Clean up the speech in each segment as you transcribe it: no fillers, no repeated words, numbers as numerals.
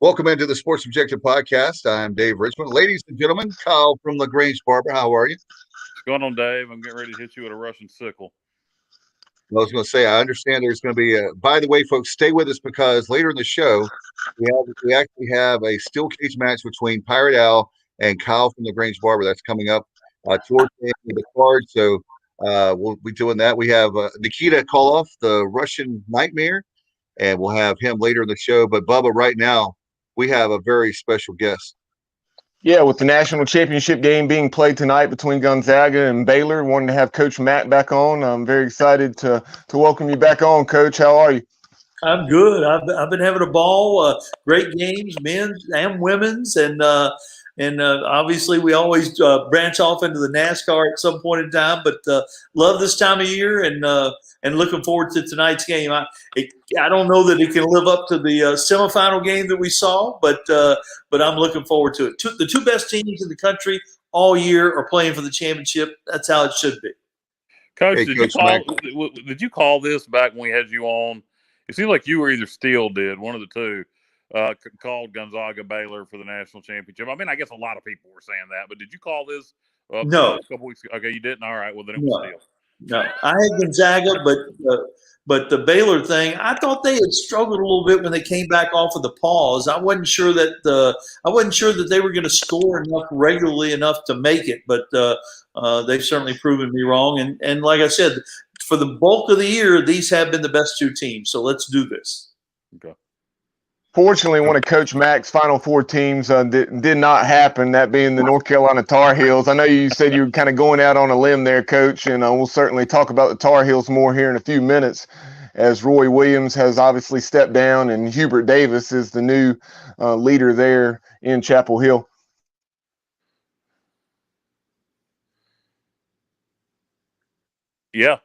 Welcome into the Sports Objective Podcast. I'm Dave Richmond. Ladies and gentlemen, Kyle from LaGrange Barber. How are you? What's going on, Dave? I'm getting ready to hit you with a Russian sickle. I was going to say, I understand there's going to be by the way, folks, stay with us because later in the show, we actually have a steel cage match between Pirate Al and Kyle from LaGrange Barber. That's coming up towards the end of the card. So we'll be doing that. We have Nikita Koloff, the Russian Nightmare, and we'll have him later in the show. But Bubba, right now, we have a very special guest. Yeah, with the national championship game being played tonight between Gonzaga and Baylor, wanted to have Coach Matt back on. I'm very excited to welcome you back on, Coach. How are you? I'm good. I've been having a ball. Great games, men's and women's, and obviously we always branch off into the NASCAR at some point in time. But love this time of year, and looking forward to tonight's game. I don't know that it can live up to the semifinal game that we saw, but I'm looking forward to it. The two best teams in the country all year are playing for the championship. That's how it should be. Coach, hey, did you call this back when we had you on? It seemed like you or either Steele did, one of the two, called Gonzaga-Baylor for the national championship. I mean, I guess a lot of people were saying that, but did you call this no. a couple weeks ago? Okay, you didn't? All right, well, then it was Steele. No, I had Gonzaga, but the Baylor thing, I thought they had struggled a little bit when they came back off of the pause. I wasn't sure that they were going to score enough regularly enough to make it, but they've certainly proven me wrong. And like I said, for the bulk of the year, these have been the best two teams. So let's do this. Okay. Fortunately, one of Coach Mack's Final Four teams did not happen, that being the North Carolina Tar Heels. I know you said you were kind of going out on a limb there, Coach, and we'll certainly talk about the Tar Heels more here in a few minutes as Roy Williams has obviously stepped down and Hubert Davis is the new leader there in Chapel Hill. Yeah.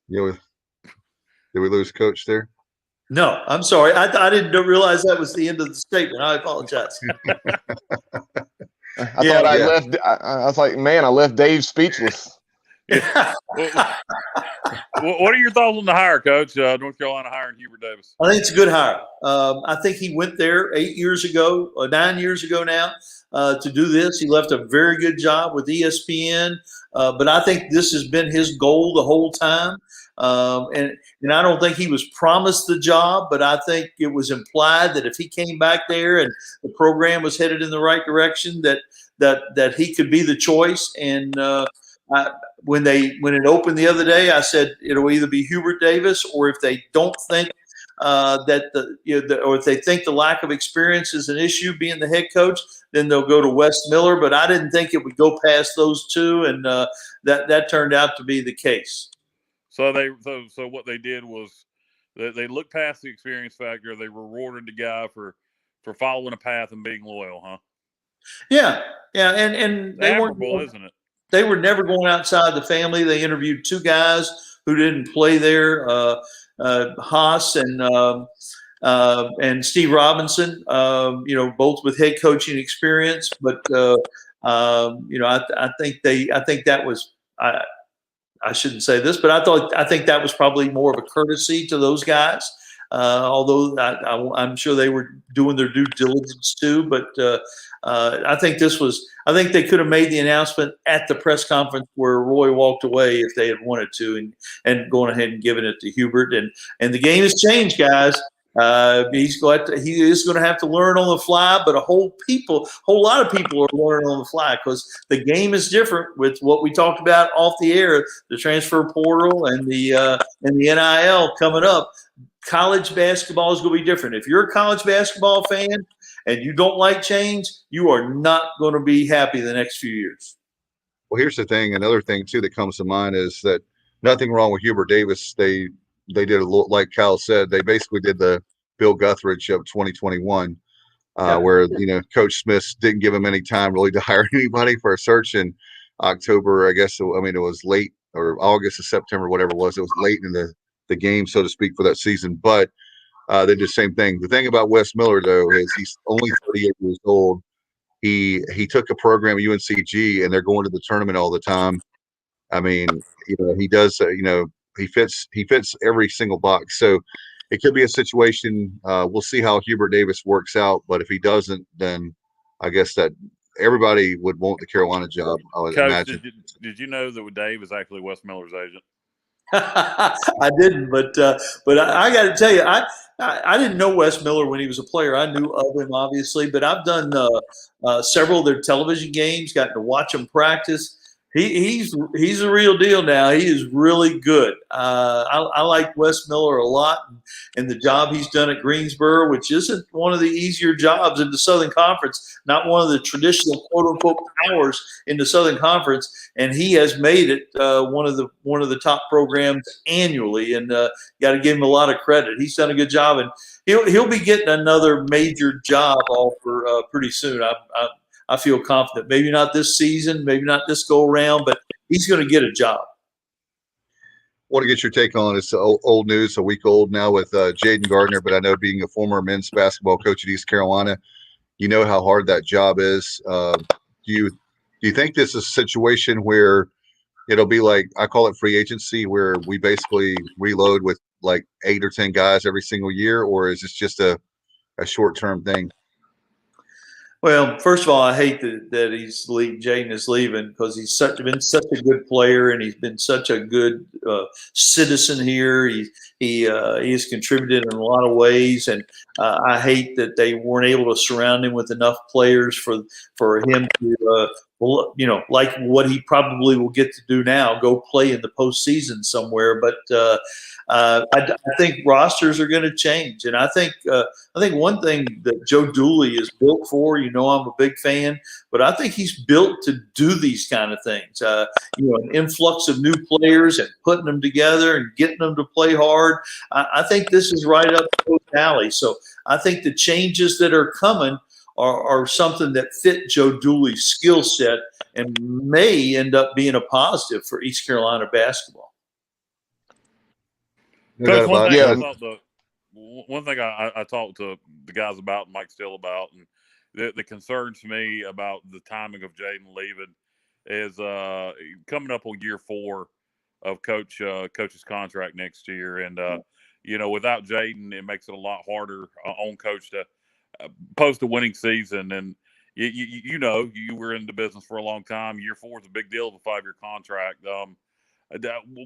Did we lose Coach there? No, I'm sorry. I didn't realize that was the end of the statement. I apologize. I was like, man, I left Dave speechless. What are your thoughts on the hire, Coach? North Carolina hiring Hubert Davis. I think it's a good hire. I think he went there 9 years ago now to do this. He left a very good job with ESPN, but I think this has been his goal the whole time. And I don't think he was promised the job, but I think it was implied that if he came back there and the program was headed in the right direction, that he could be the choice. And when it opened the other day, I said it'll either be Hubert Davis, or if they don't think or if they think the lack of experience is an issue being the head coach, then they'll go to Wes Miller. But I didn't think it would go past those two, and that turned out to be the case. So what they did was they looked past the experience factor. They rewarded the guy for following a path and being loyal, huh? Yeah, and they weren't, isn't it? They were never going outside the family. They interviewed two guys who didn't play there, Haas and Steve Robinson. Both with head coaching experience, but I think that was. I shouldn't say this, but I think that was probably more of a courtesy to those guys. Although I'm sure they were doing their due diligence too. But I think they could have made the announcement at the press conference where Roy walked away if they had wanted to, and going ahead and giving it to Hubert. And the game has changed, guys. He is going to have to learn on the fly, but a whole lot of people are learning on the fly because the game is different with what we talked about off the air, the transfer portal and the NIL coming up. College basketball is going to be different. If you're a college basketball fan and you don't like change, you are not going to be happy the next few years. Well, here's the thing. Another thing too that comes to mind is that nothing wrong with Hubert Davis. They did a little, like Kyle said, they basically did the Bill Guthridge of 2021, where Coach Smith didn't give him any time really to hire anybody for a search in October. I guess it was late, or August or September, whatever it was. It was late in the game, so to speak, for that season. But they did the same thing. The thing about Wes Miller, though, is he's only 38 years old. He took a program at UNCG, and they're going to the tournament all the time. I mean, he does. He fits every single box. So it could be a situation. We'll see how Hubert Davis works out, but if he doesn't, then I guess that everybody would want the Carolina job, I would Coach, imagine. did you know that Dave is actually Wes Miller's agent? I didn't, but I got to tell you, I didn't know Wes Miller when he was a player. I knew of him obviously, but I've done several of their television games, gotten to watch him practice. He's a real deal now. He is really good. I like Wes Miller a lot, and the job he's done at Greensboro, which isn't one of the easier jobs in the Southern Conference, not one of the traditional quote unquote powers in the Southern Conference, and he has made it one of the top programs annually, and got to give him a lot of credit. He's done a good job, and he'll be getting another major job offer pretty soon. I feel confident. Maybe not this season, maybe not this go around, but he's going to get a job. Want to get your take on it's old news, a week old now with Jaden Gardner, but I know being a former men's basketball coach at East Carolina, you know how hard that job is. Do you think this is a situation where it'll be like, I call it free agency, where we basically reload with like 8 or 10 guys every single year, or is this just a short-term thing? Well, first of all, I hate that Jaden is leaving, because he's been such a good player, and he's been such a good citizen here. He has contributed in a lot of ways, and I hate that they weren't able to surround him with enough players for him to like what he probably will get to do now, go play in the postseason somewhere. But I think rosters are going to change, and I think one thing that Joe Dooley is built for. I'm a big fan, but I think he's built to do these kind of things. An influx of new players and putting them together and getting them to play hard. I think this is right up Coach alley. So I think the changes that are coming are something that fit Joe Dooley's skill set and may end up being a positive for East Carolina basketball. Coach, one thing I talked to the guys about, Mike Steele about, and the concerns to me about the timing of Jaden leaving is coming up on year 4 of Coach's contract next year, and without Jaden, it makes it a lot harder on Coach to post a winning season. And you were in the business for a long time. Year 4 is a big deal of a 5-year contract.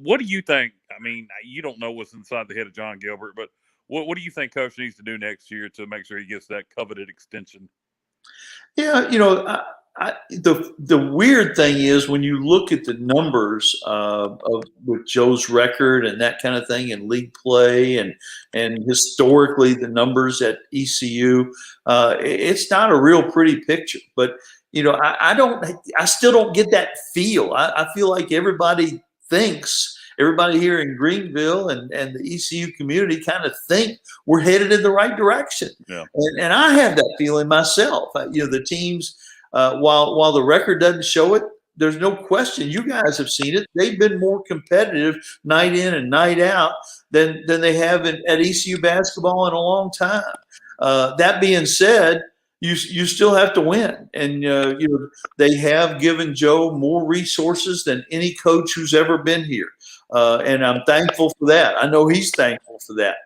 What do you think? I mean, you don't know what's inside the head of John Gilbert, but what do you think Coach needs to do next year to make sure he gets that coveted extension? Yeah, the weird thing is when you look at the numbers with Joe's record and that kind of thing, and league play, and historically the numbers at ECU, it's not a real pretty picture. But I still don't get that feel. I feel like everybody here in Greenville and the ECU community kind of think we're headed in the right direction. Yeah. And I have that feeling myself. The teams, while the record doesn't show it, there's no question. You guys have seen it. They've been more competitive night in and night out than they have at ECU basketball in a long time. That being said, you still have to win, and they have given Joe more resources than any coach who's ever been here, and I'm thankful for that. I know he's thankful for that.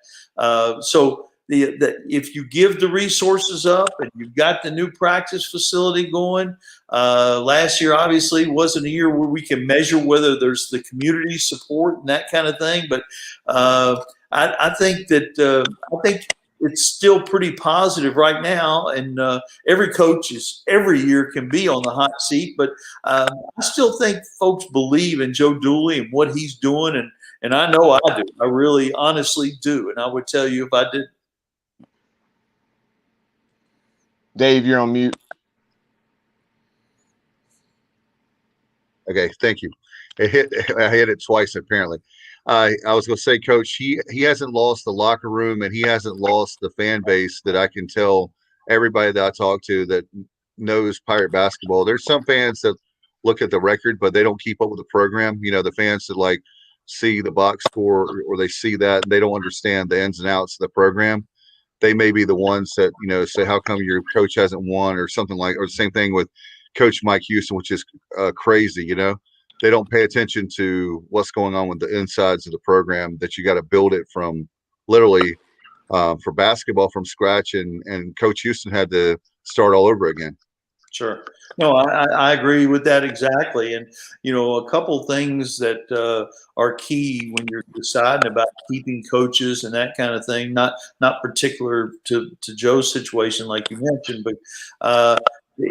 So if you give the resources up and you've got the new practice facility going, last year obviously wasn't a year where we can measure whether there's the community support and that kind of thing, but I think it's still pretty positive right now, and every coach every year can be on the hot seat, but I still think folks believe in Joe Dooley and what he's doing, and I know I do. I really honestly do, and I would tell you if I didn't. Dave, you're on mute. Okay, thank you. I hit it twice apparently. I was going to say, Coach, he hasn't lost the locker room, and he hasn't lost the fan base that I can tell everybody that I talk to that knows Pirate basketball. There's some fans that look at the record, but they don't keep up with the program. The fans that like see the box score or they see that, and they don't understand the ins and outs of the program. They may be the ones that, say, how come your coach hasn't won or something like, or the same thing with Coach Mike Houston, which is crazy, They don't pay attention to what's going on with the insides of the program, that you got to build it from literally for basketball from scratch, and Coach Houston had to start all over again. Sure. No, I agree with that exactly. And, a couple things that are key when you're deciding about keeping coaches and that kind of thing, not particular to Joe's situation like you mentioned, but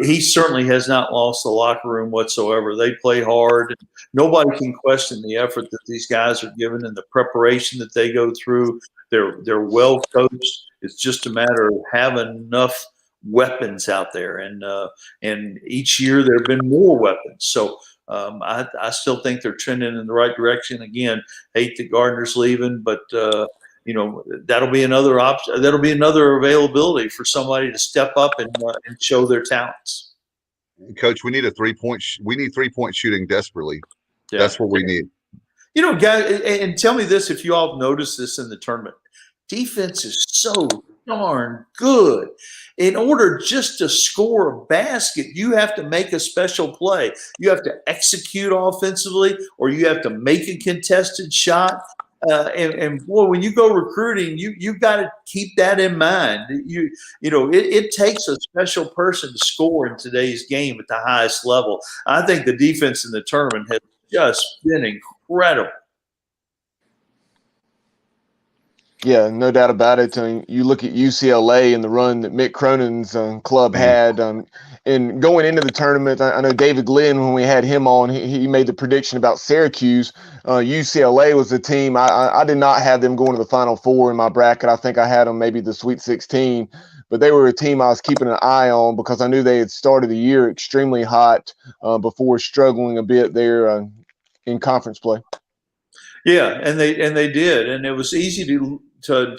he certainly has not lost the locker room whatsoever. They play hard. Nobody can question the effort that these guys are given and the preparation that they go through. They're well coached. It's just a matter of having enough weapons out there, and each year there have been more weapons. So I still think they're trending in the right direction. Again, hate that Gardner's leaving, but that'll be another option. That'll be another availability for somebody to step up and show their talents. Coach, we need we need 3-point shooting desperately. Yeah. That's what we need. Guys, and tell me this, if you all have noticed this in the tournament, defense is so darn good. In order just to score a basket, you have to make a special play. You have to execute offensively, or you have to make a contested shot. And boy, when you go recruiting, you've got to keep that in mind. It takes a special person to score in today's game at the highest level. I think the defense in the tournament has just been incredible. Yeah, no doubt about it. You look at UCLA and the run that Mick Cronin's club had. And going into the tournament, I know David Glenn, when we had him on, he made the prediction about Syracuse. UCLA was a team. I did not have them going to the Final Four in my bracket. I think I had them maybe the Sweet 16. But they were a team I was keeping an eye on because I knew they had started the year extremely hot before struggling a bit there in conference play. Yeah, and they did, and it was easy to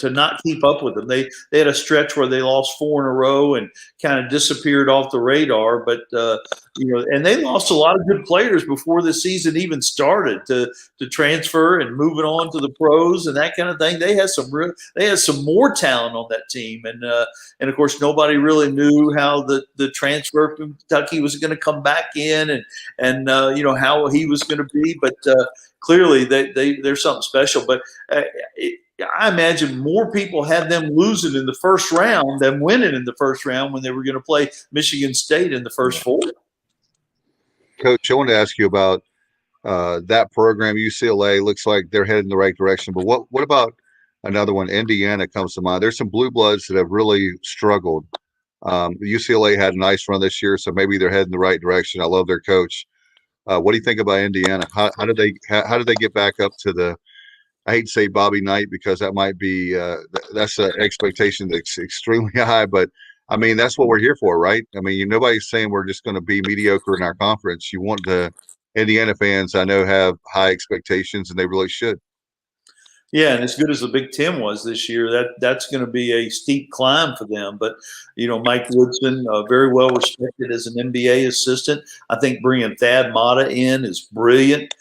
not keep up with them. They had a stretch where they lost 4 in a row and kind of disappeared off the radar. But and they lost a lot of good players before the season even started to transfer and moving on to the pros and that kind of thing. They had some more talent on that team, and of course nobody really knew how the transfer from Kentucky was going to come back in and how he was going to be, but. Clearly, they're something special, but I imagine more people had them losing in the first round than winning in the first round when they were going to play Michigan State in the first 4. Coach, I wanted to ask you about that program. UCLA looks like they're heading in the right direction, but what about another one? Indiana comes to mind. There's some blue bloods that have really struggled. UCLA had a nice run this year, so maybe they're heading the right direction. I love their coach. What do you think about Indiana? How did they get back up to the? I hate to say Bobby Knight because that might be that's an expectation that's extremely high, but I mean that's what we're here for, right? I mean nobody's saying we're just going to be mediocre in our conference. You want the Indiana fans, I know, have high expectations, and they really should. Yeah, and as good as the Big Ten was this year, that's going to be a steep climb for them. But, Mike Woodson, very well respected as an NBA assistant. I think bringing Thad Matta in is brilliant.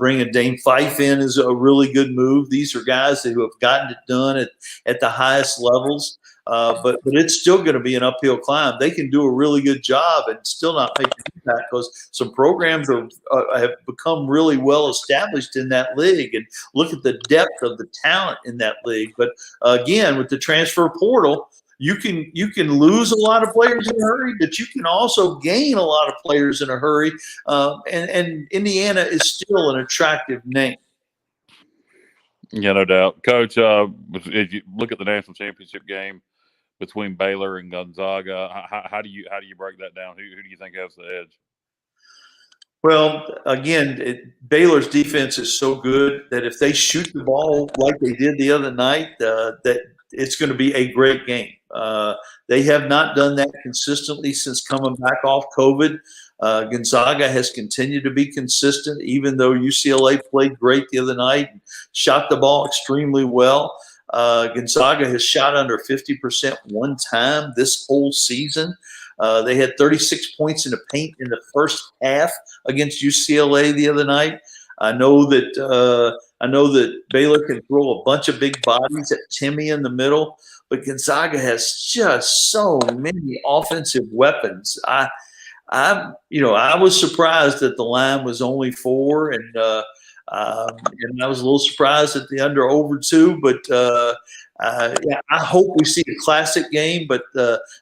Bringing Dane Fife in is a really good move. These are guys who have gotten it done at the highest levels. But it's still going to be an uphill climb. They can do a really good job and still not make an impact because some programs have become really well established in that league. And look at the depth of the talent in that league. But again, with the transfer portal, you can lose a lot of players in a hurry, but you can also gain a lot of players in a hurry. And Indiana is still an attractive name. Yeah, no doubt, Coach. If you look at the national championship game between Baylor and Gonzaga, how do you break that down? Who do you think has the edge? Well, again, Baylor's defense is so good that if they shoot the ball like they did the other night, that it's going to be a great game. They have not done that consistently since coming back off COVID. Gonzaga has continued to be consistent, even though UCLA played great the other night and shot the ball extremely well. Gonzaga has shot under 50% one time this whole season. They had 36 points in the paint in the first half against UCLA the other night. I know that Baylor can throw a bunch of big bodies at Timmy in the middle, but Gonzaga has just so many offensive weapons. I was surprised that the line was only 4, and And I was a little surprised at the under over 2, but yeah, I hope we see a classic game. But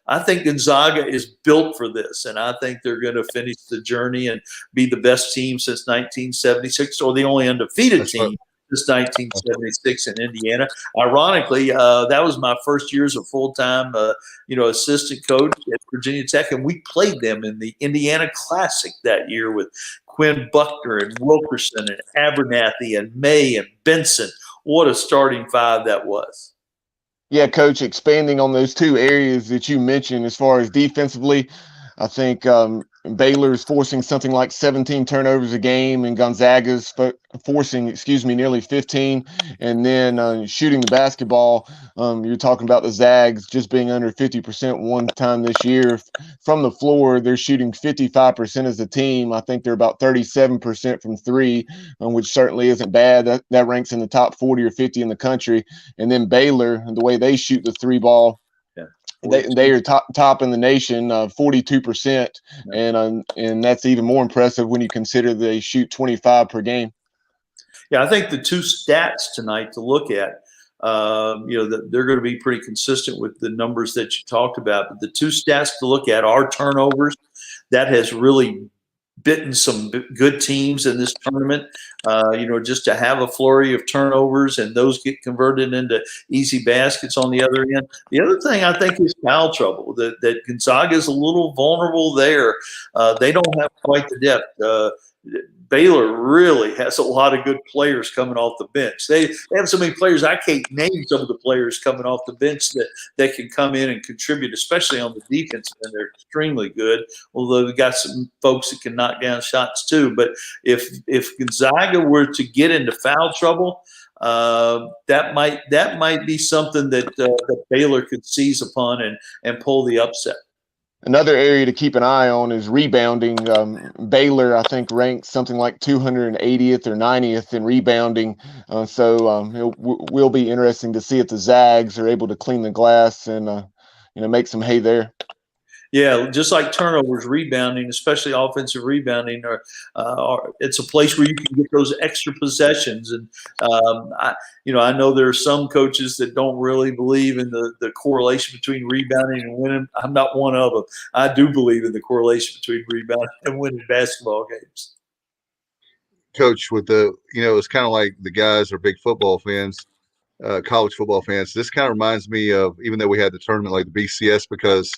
I think Gonzaga is built for this, and I think they're going to finish the journey and be the best team since 1976, or the only undefeated team since 1976 in Indiana. Ironically, that was my first year as a full-time, assistant coach at Virginia Tech, and we played them in the Indiana Classic that year with Quinn Buckner and Wilkerson and Abernathy and May and Benson. What a starting 5 that was. Yeah, Coach, expanding on those 2 areas that you mentioned as far as defensively, I think Baylor is forcing something like 17 turnovers a game, and Gonzaga's forcing, nearly 15. And then shooting the basketball, you're talking about the Zags just being under 50% one time this year. From the floor, they're shooting 55% as a team. I think they're about 37% from 3, which certainly isn't bad. That ranks in the top 40 or 50 in the country. And then Baylor, the way they shoot the 3 ball, they are top in the nation, 42%, and that's even more impressive when you consider they shoot 25 per game. Yeah, I think the 2 stats tonight to look at, they're going to be pretty consistent with the numbers that you talked about. But the 2 stats to look at are turnovers. That has really bitten some good teams in this tournament, just to have a flurry of turnovers and those get converted into easy baskets on the other end. The other thing I think is foul trouble, that Gonzaga is a little vulnerable there. They don't have quite the depth. Baylor really has a lot of good players coming off the bench. They have so many players, I can't name some of the players coming off the bench that can come in and contribute, especially on the defense end. They're extremely good, although they've got some folks that can knock down shots too. But if Gonzaga were to get into foul trouble, that might be something that Baylor could seize upon and pull the upset. Another area to keep an eye on is rebounding. Baylor, I think, ranks something like 280th or 90th in rebounding. So it will be interesting to see if the Zags are able to clean the glass and make some hay there. Yeah, just like turnovers, rebounding, especially offensive rebounding, it's a place where you can get those extra possessions. And I know there are some coaches that don't really believe in the correlation between rebounding and winning. I'm not one of them. I do believe in the correlation between rebounding and winning basketball games. Coach, with it's kind of like the guys are big football fans, college football fans. This kind of reminds me of, even though we had the tournament like the BCS, because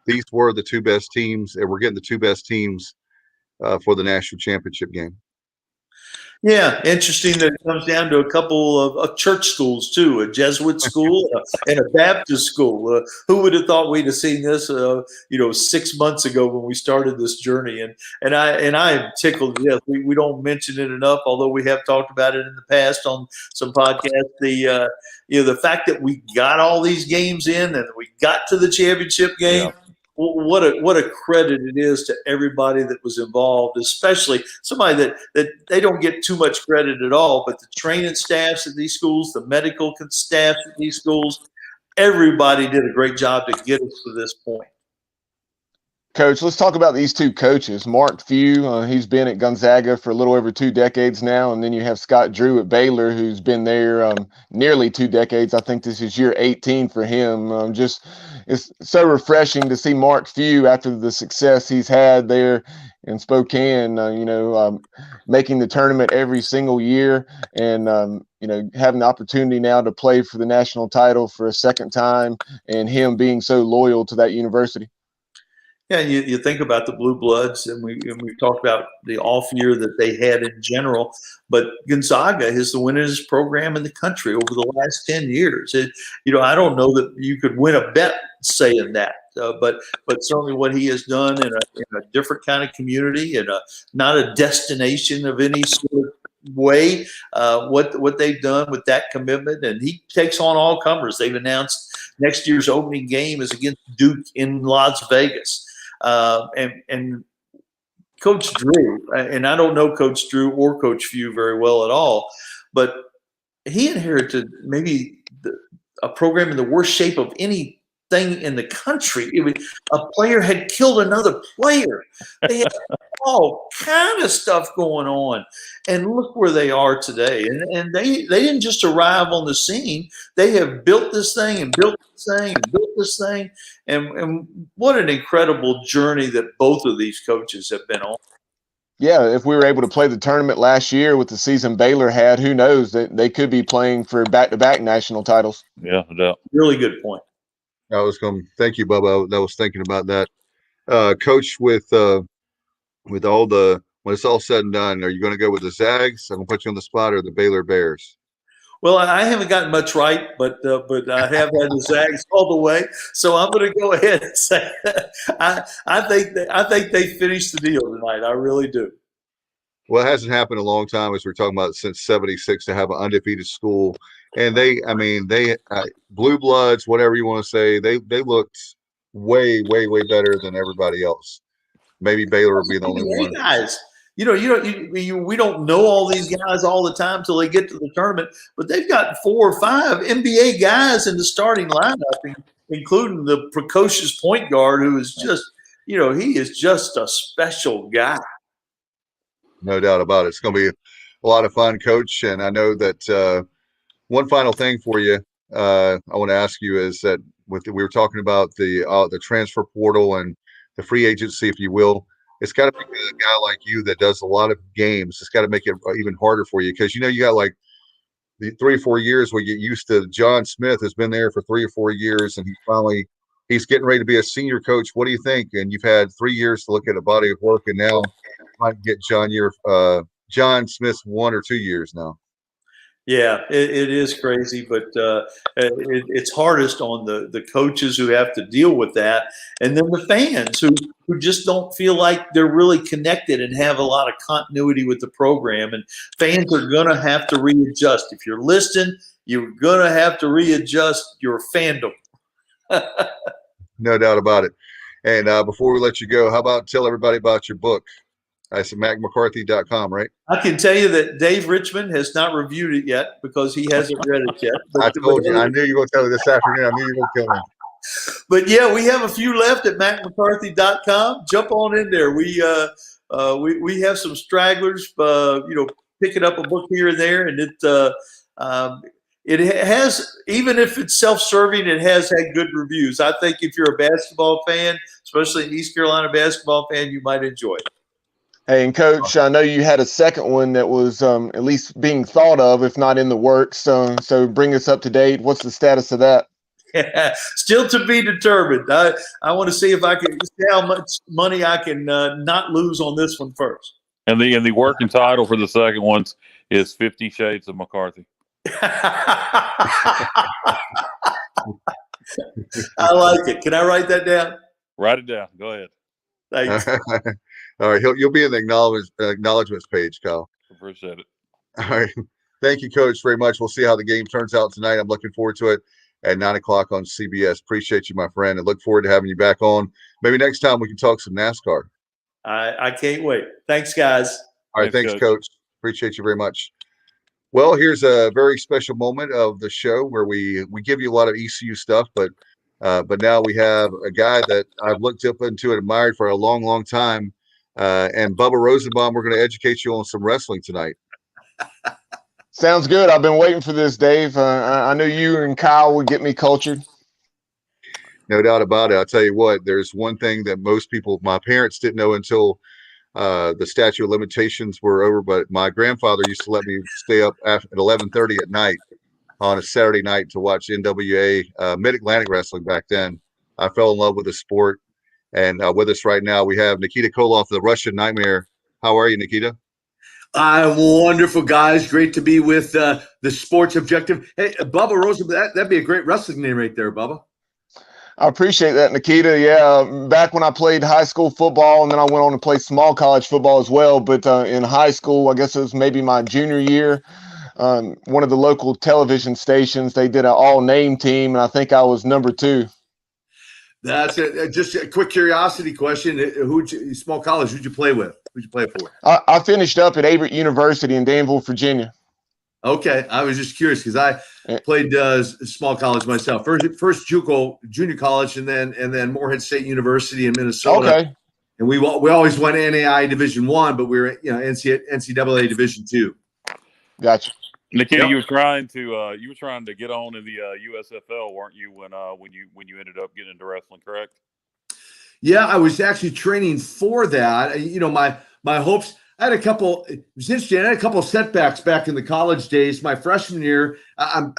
these were the 2 best teams, and we're getting the 2 best teams for the national championship game. Yeah, interesting that it comes down to a couple of church schools too, a Jesuit school and a Baptist school. Who would have thought we'd have seen this, 6 months ago when we started this journey? And I am tickled. Yes, we don't mention it enough, although we have talked about it in the past on some podcasts. The fact that we got all these games in and we got to the championship game. Yeah. What a credit it is to everybody that was involved, especially somebody that they don't get too much credit at all, but the training staffs at these schools, the medical staff at these schools, everybody did a great job to get us to this point. Coach, let's talk about these 2 coaches. Mark Few, he's been at Gonzaga for a little over 2 decades now, and then you have Scott Drew at Baylor, who's been there nearly 2 decades. I think this is year 18 for him. It's so refreshing to see Mark Few, after the success he's had there in Spokane, making the tournament every single year, and having the opportunity now to play for the national title for a second time, and him being so loyal to that university. Yeah, you think about the Blue Bloods, and we've talked about the off year that they had in general, but Gonzaga is the winningest program in the country over the last 10 years. I don't know that you could win a bet saying that, but certainly what he has done in a different kind of community, and not a destination of any sort of way, what they've done with that commitment, and he takes on all comers. They've announced next year's opening game is against Duke in Las Vegas. And Coach Drew, and I don't know Coach Drew or Coach Few very well at all, but he inherited maybe a program in the worst shape of any thing in the country. A player had killed another player. They had all kind of stuff going on, and look where they are today. And they didn't just arrive on the scene. They have built this thing and built this thing and built this thing. And what an incredible journey that both of these coaches have been on. Yeah, if we were able to play the tournament last year with the season Baylor had, who knows, that they could be playing for back-to-back national titles. Yeah, no doubt. Really good point. Thank you, Bubba. I was thinking about that. Coach, with all the, when it's all said and done, are you going to go with the Zags? I'm going to put you on the spot, or the Baylor Bears? Well, I haven't gotten much right, but I have had the Zags all the way. So I'm going to go ahead and say I think they finished the deal tonight. I really do. Well, it hasn't happened in a long time, as we're talking about, since '76, to have an undefeated school. And they blue bloods, whatever you want to say, they looked way, way, way better than everybody else. Maybe Baylor will be the only one. Guys, we don't know all these guys all the time till they get to the tournament, but they've got 4 or 5 NBA guys in the starting lineup, including the precocious point guard who is just, he is just a special guy. No doubt about it. It's going to be a lot of fun, Coach. And I know that one final thing for you I want to ask you is that we were talking about the transfer portal and the free agency, if you will. It's got to be a guy like you that does a lot of games. It's got to make it even harder for you, because you got like the 3 or 4 years where you get used to. John Smith has been there for 3 or 4 years, and he's getting ready to be a senior coach. What do you think? And you've had 3 years to look at a body of work, and now might get John Smith's 1 or 2 years now. Yeah, it is crazy, but it's hardest on the coaches who have to deal with that, and then the fans who just don't feel like they're really connected and have a lot of continuity with the program. And fans are going to have to readjust. If you're listening, you're going to have to readjust your fandom. No doubt about it. And before we let you go, how about tell everybody about your book? I said MackMcCarthy.com, right? I can tell you that Dave Richmond has not reviewed it yet because he hasn't read it yet. I told you. I knew you were going to tell me this afternoon. I knew you were going to kill me. But yeah, we have a few left at MackMcCarthy.com. Jump on in there. We have some stragglers, picking up a book here and there, and it has, even if it's self-serving, it has had good reviews. I think if you're a basketball fan, especially an East Carolina basketball fan, you might enjoy it. Hey, and Coach, I know you had a second one that was at least being thought of, if not in the works. So bring us up to date. What's the status of that? Yeah, still to be determined. I want to see if I can see how much money I can not lose on this one first. And the working title for the second one is 50 Shades of McCarthy. I like it. Can I write that down? Write it down. Go ahead. Thanks. All right, you'll be in the acknowledgments page, Kyle. Appreciate it. All right, thank you, Coach, very much. We'll see how the game turns out tonight. I'm looking forward to it at 9 o'clock on CBS. Appreciate you, my friend, and look forward to having you back on. Maybe next time we can talk some NASCAR. I can't wait. Thanks, guys. All right, thanks, Coach. Appreciate you very much. Well, here's a very special moment of the show where we give you a lot of ECU stuff, but now we have a guy that I've looked up into and admired for a long, long time. And Bubba Rosenbaum, we're going to educate you on some wrestling tonight. Sounds good. I've been waiting for this, Dave. I knew you and Kyle would get me cultured. No doubt about it. I'll tell you what, there's one thing that most people, my parents didn't know until the statute of limitations were over, but my grandfather used to let me stay up at 11:30 at night on a Saturday night to watch NWA Mid-Atlantic Wrestling back then. I fell in love with the sport. And with us right now, we have Nikita Koloff, the Russian Nightmare. How are you, Nikita? I'm wonderful, guys. Great to be with the Sports Objective. Hey, Bubba Rosenbaum, that'd be a great wrestling name right there, Bubba. I appreciate that, Nikita. Yeah, back when I played high school football, and then I went on to play small college football as well. But in high school, I guess it was maybe my junior year, one of the local television stations, they did an all-name team, and I think I was number 2. That's it. Just a quick curiosity question. Small college, who'd you play with? Who'd you play for? I finished up at Averett University in Danville, Virginia. Okay, I was just curious because I played small college myself. First JUCO, junior college, and then Morehead State University in Minnesota. Okay. And we always went NAI Division I, but we were NCAA Division II. Gotcha. Nikita, Yep. you were trying to get on in the USFL, weren't you? When you ended up getting into wrestling, correct? Yeah, I was actually training for that. My hopes. I had a couple. It was interesting. I had a couple of setbacks back in the college days. My freshman year, I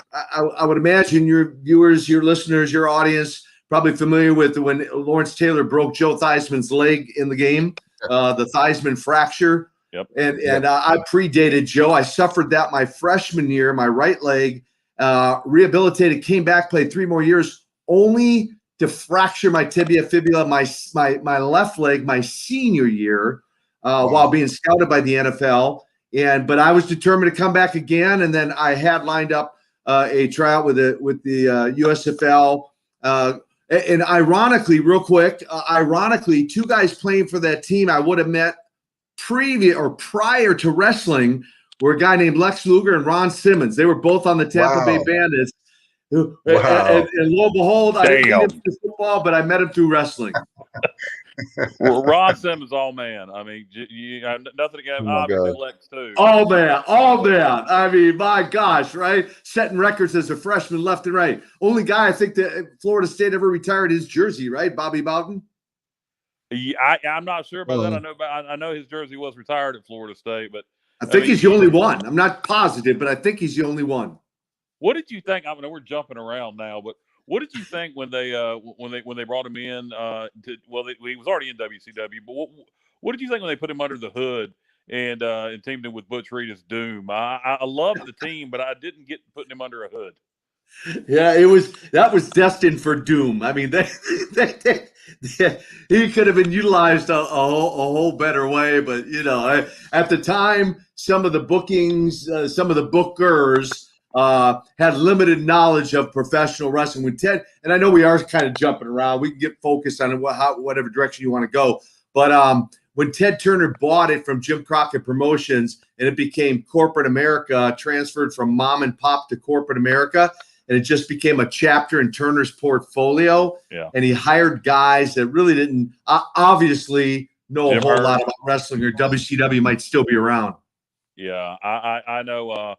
would imagine your viewers, your listeners, your audience probably familiar with when Lawrence Taylor broke Joe Theismann's leg in the game, the Theismann fracture. Yep. And I predated Joe. I suffered that my freshman year, my right leg, rehabilitated, came back, played 3 more years, only to fracture my tibia, fibula, my left leg my senior year. While being scouted by the NFL, but I was determined to come back again, and then I had lined up a tryout with the USFL. And ironically, real quick, 2 guys playing for that team I would have met prior to wrestling were a guy named Lex Luger and Ron Simmons. They were both on the Tampa Bay Bandits. And lo and behold, I didn't meet him through football, but I met him through wrestling. Well, Ron Simmons, all man. I mean, nothing against obviously Lex too. All man. I mean, my gosh, right? Setting records as a freshman, left and right. Only guy I think that Florida State ever retired his jersey, right? Bobby Bowden. Yeah, I'm not sure about that. I know his jersey was retired at Florida State, but I think he's the only one. I'm not positive, but I think he's the only one. What did you think? I mean, we're jumping around now, but what did you think when they brought him in? He was already in WCW, but what did you think when they put him under the hood and teamed him with Butch Reed as Doom? I loved the team, but I didn't get putting him under a hood. Yeah, that was destined for doom. I mean, he could have been utilized a whole better way, but at the time, some of the bookings, some of the bookers had limited knowledge of professional wrestling. When Ted, and I know we are kind of jumping around, we can get focused on whatever direction you want to go, but when Ted Turner bought it from Jim Crockett Promotions and it became Corporate America, transferred from mom and pop to Corporate America, and it just became a chapter in Turner's portfolio. Yeah. And he hired guys that really didn't obviously know a whole lot about wrestling, or WCW might still be around. Yeah, I know.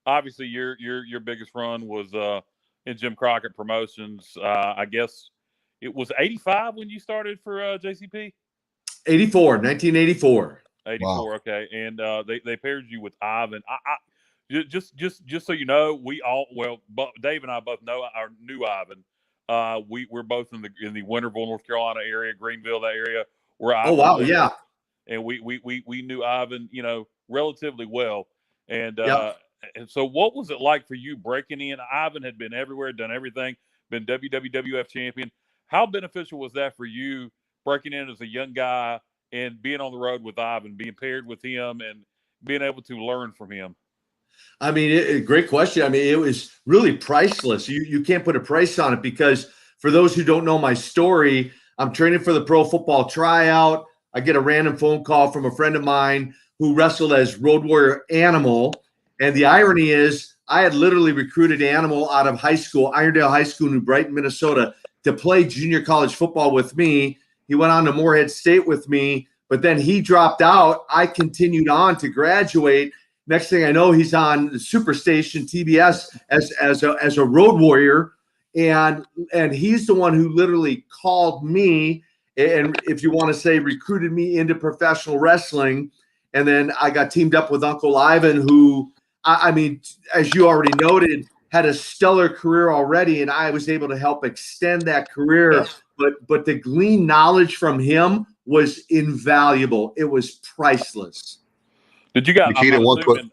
Obviously, your biggest run was in Jim Crockett Promotions. I guess it was 85 when you started for JCP. 1984. 84. Wow. Okay, and they paired you with Ivan. Just so you know, Dave and I both knew Ivan. We're both in the Winterville, North Carolina area, Greenville, that area. Where Ivan lived. Yeah. And we knew Ivan, relatively well. And and so, what was it like for you breaking in? Ivan had been everywhere, done everything, been WWF champion. How beneficial was that for you breaking in as a young guy and being on the road with Ivan, being paired with him, and being able to learn from him? I mean, great question. I mean, it was really priceless. You can't put a price on it, because for those who don't know my story, I'm training for the pro football tryout. I get a random phone call from a friend of mine who wrestled as Road Warrior Animal. And the irony is, I had literally recruited Animal out of high school, Irondale High School in New Brighton, Minnesota, to play junior college football with me. He went on to Morehead State with me, but then he dropped out. I continued on to graduate. Next thing I know, he's on the Superstation TBS as a Road Warrior, and he's the one who literally called me, and if you want to say recruited me into professional wrestling. And then I got teamed up with Uncle Ivan, who, I mean, as you already noted, had a stellar career already, and I was able to help extend that career. Yes. But to glean knowledge from him was invaluable. It was priceless. Did you guys?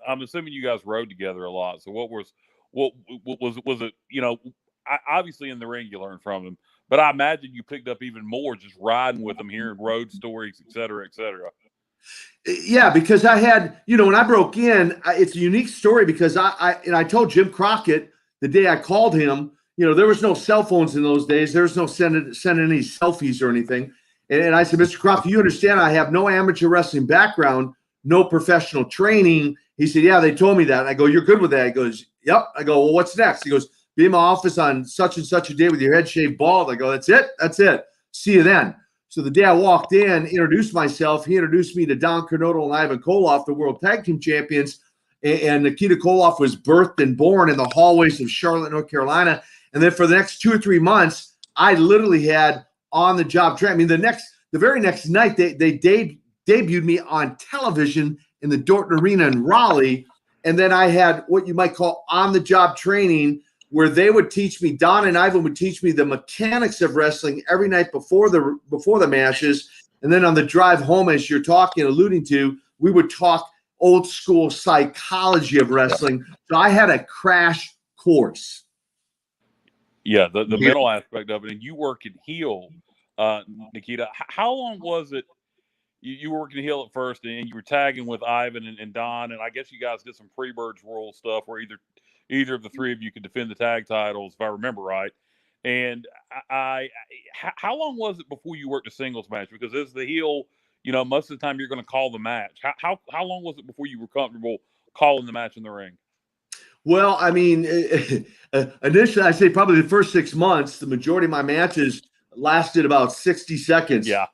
I'm assuming you guys rode together a lot. So what was it? Obviously in the ring you learned from him, but I imagine you picked up even more just riding with him, hearing road stories, et cetera, et cetera. Yeah, because I had, when I broke in, it's a unique story, because I told Jim Crockett the day I called him, there was no cell phones in those days. There was no sending any selfies or anything. And I said, Mr. Crockett, you understand I have no amateur wrestling background, no professional training. He said, yeah, they told me that. And I go, you're good with that? He goes, yep. I go, well, what's next? He goes, be in my office on such and such a day with your head shaved bald. I go, that's it. That's it. See you then. So the day I walked in, introduced myself, he introduced me to Don Cornotto and Ivan Koloff, the world tag team champions. And Nikita Koloff was birthed and born in the hallways of Charlotte, North Carolina. And then for the next 2 or 3 months, I literally had on-the-job training. I mean, the very next night, they debuted me on television in the Dorton Arena in Raleigh. And then I had what you might call on-the-job training, where they would teach me, Don and Ivan would teach me the mechanics of wrestling every night before the matches. And then on the drive home, as you're talking, alluding to, we would talk old school psychology of wrestling. So I had a crash course. Yeah, the mental aspect of it. And you work in heel, Nikita. How long was it? You were working heel at first, and you were tagging with Ivan and Don, and I guess you guys did some Freebirds Rule stuff where either of the three of you could defend the tag titles, if I remember right. And how long was it before you worked a singles match? Because as the heel, most of the time you're going to call the match. How long was it before you were comfortable calling the match in the ring? Well, I mean, initially, I'd say probably the first 6 months, the majority of my matches lasted about 60 seconds. Yeah.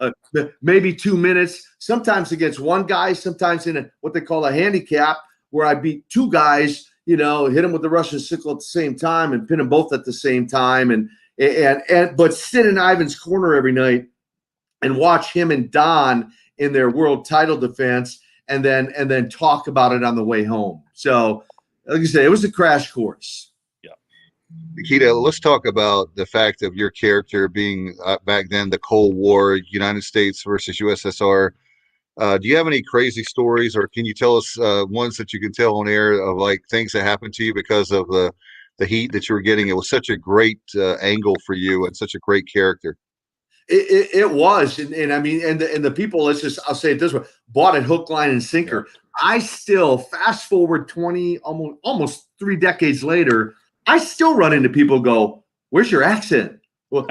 Maybe 2 minutes, sometimes against one guy, sometimes in what they call a handicap, where I beat two guys, hit them with the Russian sickle at the same time and pin them both at the same time. But sit in Ivan's corner every night and watch him and Don in their world title defense and then talk about it on the way home. So, like I say, it was a crash course. Yeah. Nikita, let's talk about the fact of your character being back then the Cold War, United States versus USSR. Do you have any crazy stories, or can you tell us ones that you can tell on air of like things that happened to you because of the heat that you were getting? It was such a great angle for you and such a great character. It was, and I mean, and the people, I'll say it this way, bought it hook, line, and sinker. Yeah. I still, fast forward almost 3 decades later, I still run into people who go, "Where's your accent? Well,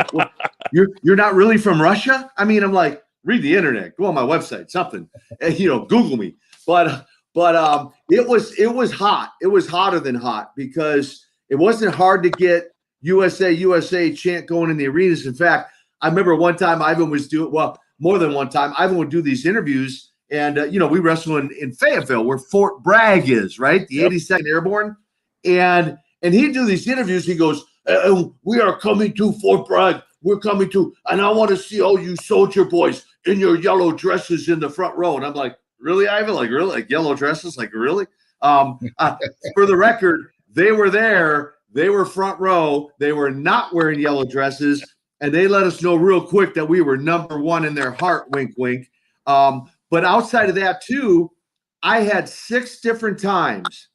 you're not really from Russia?" I mean, I'm like, read the internet, go on my website, something, Google me. But it was hot. It was hotter than hot because it wasn't hard to get USA chant going in the arenas. In fact, I remember one time Ivan was more than one time, Ivan would do these interviews, and we wrestle in Fayetteville, where Fort Bragg is, right? The 82nd Airborne, and he'd do these interviews. He goes, "We are coming to Fort Bragg. We're coming to, and I want to see all you soldier boys in your yellow dresses in the front row." And I'm like, "Really, Ivan? Like, really? Like yellow dresses? Like, really?" For the record, they were there. They were front row. They were not wearing yellow dresses. And they let us know real quick that we were number one in their heart, wink, wink. But outside of that, too, I had 6 different times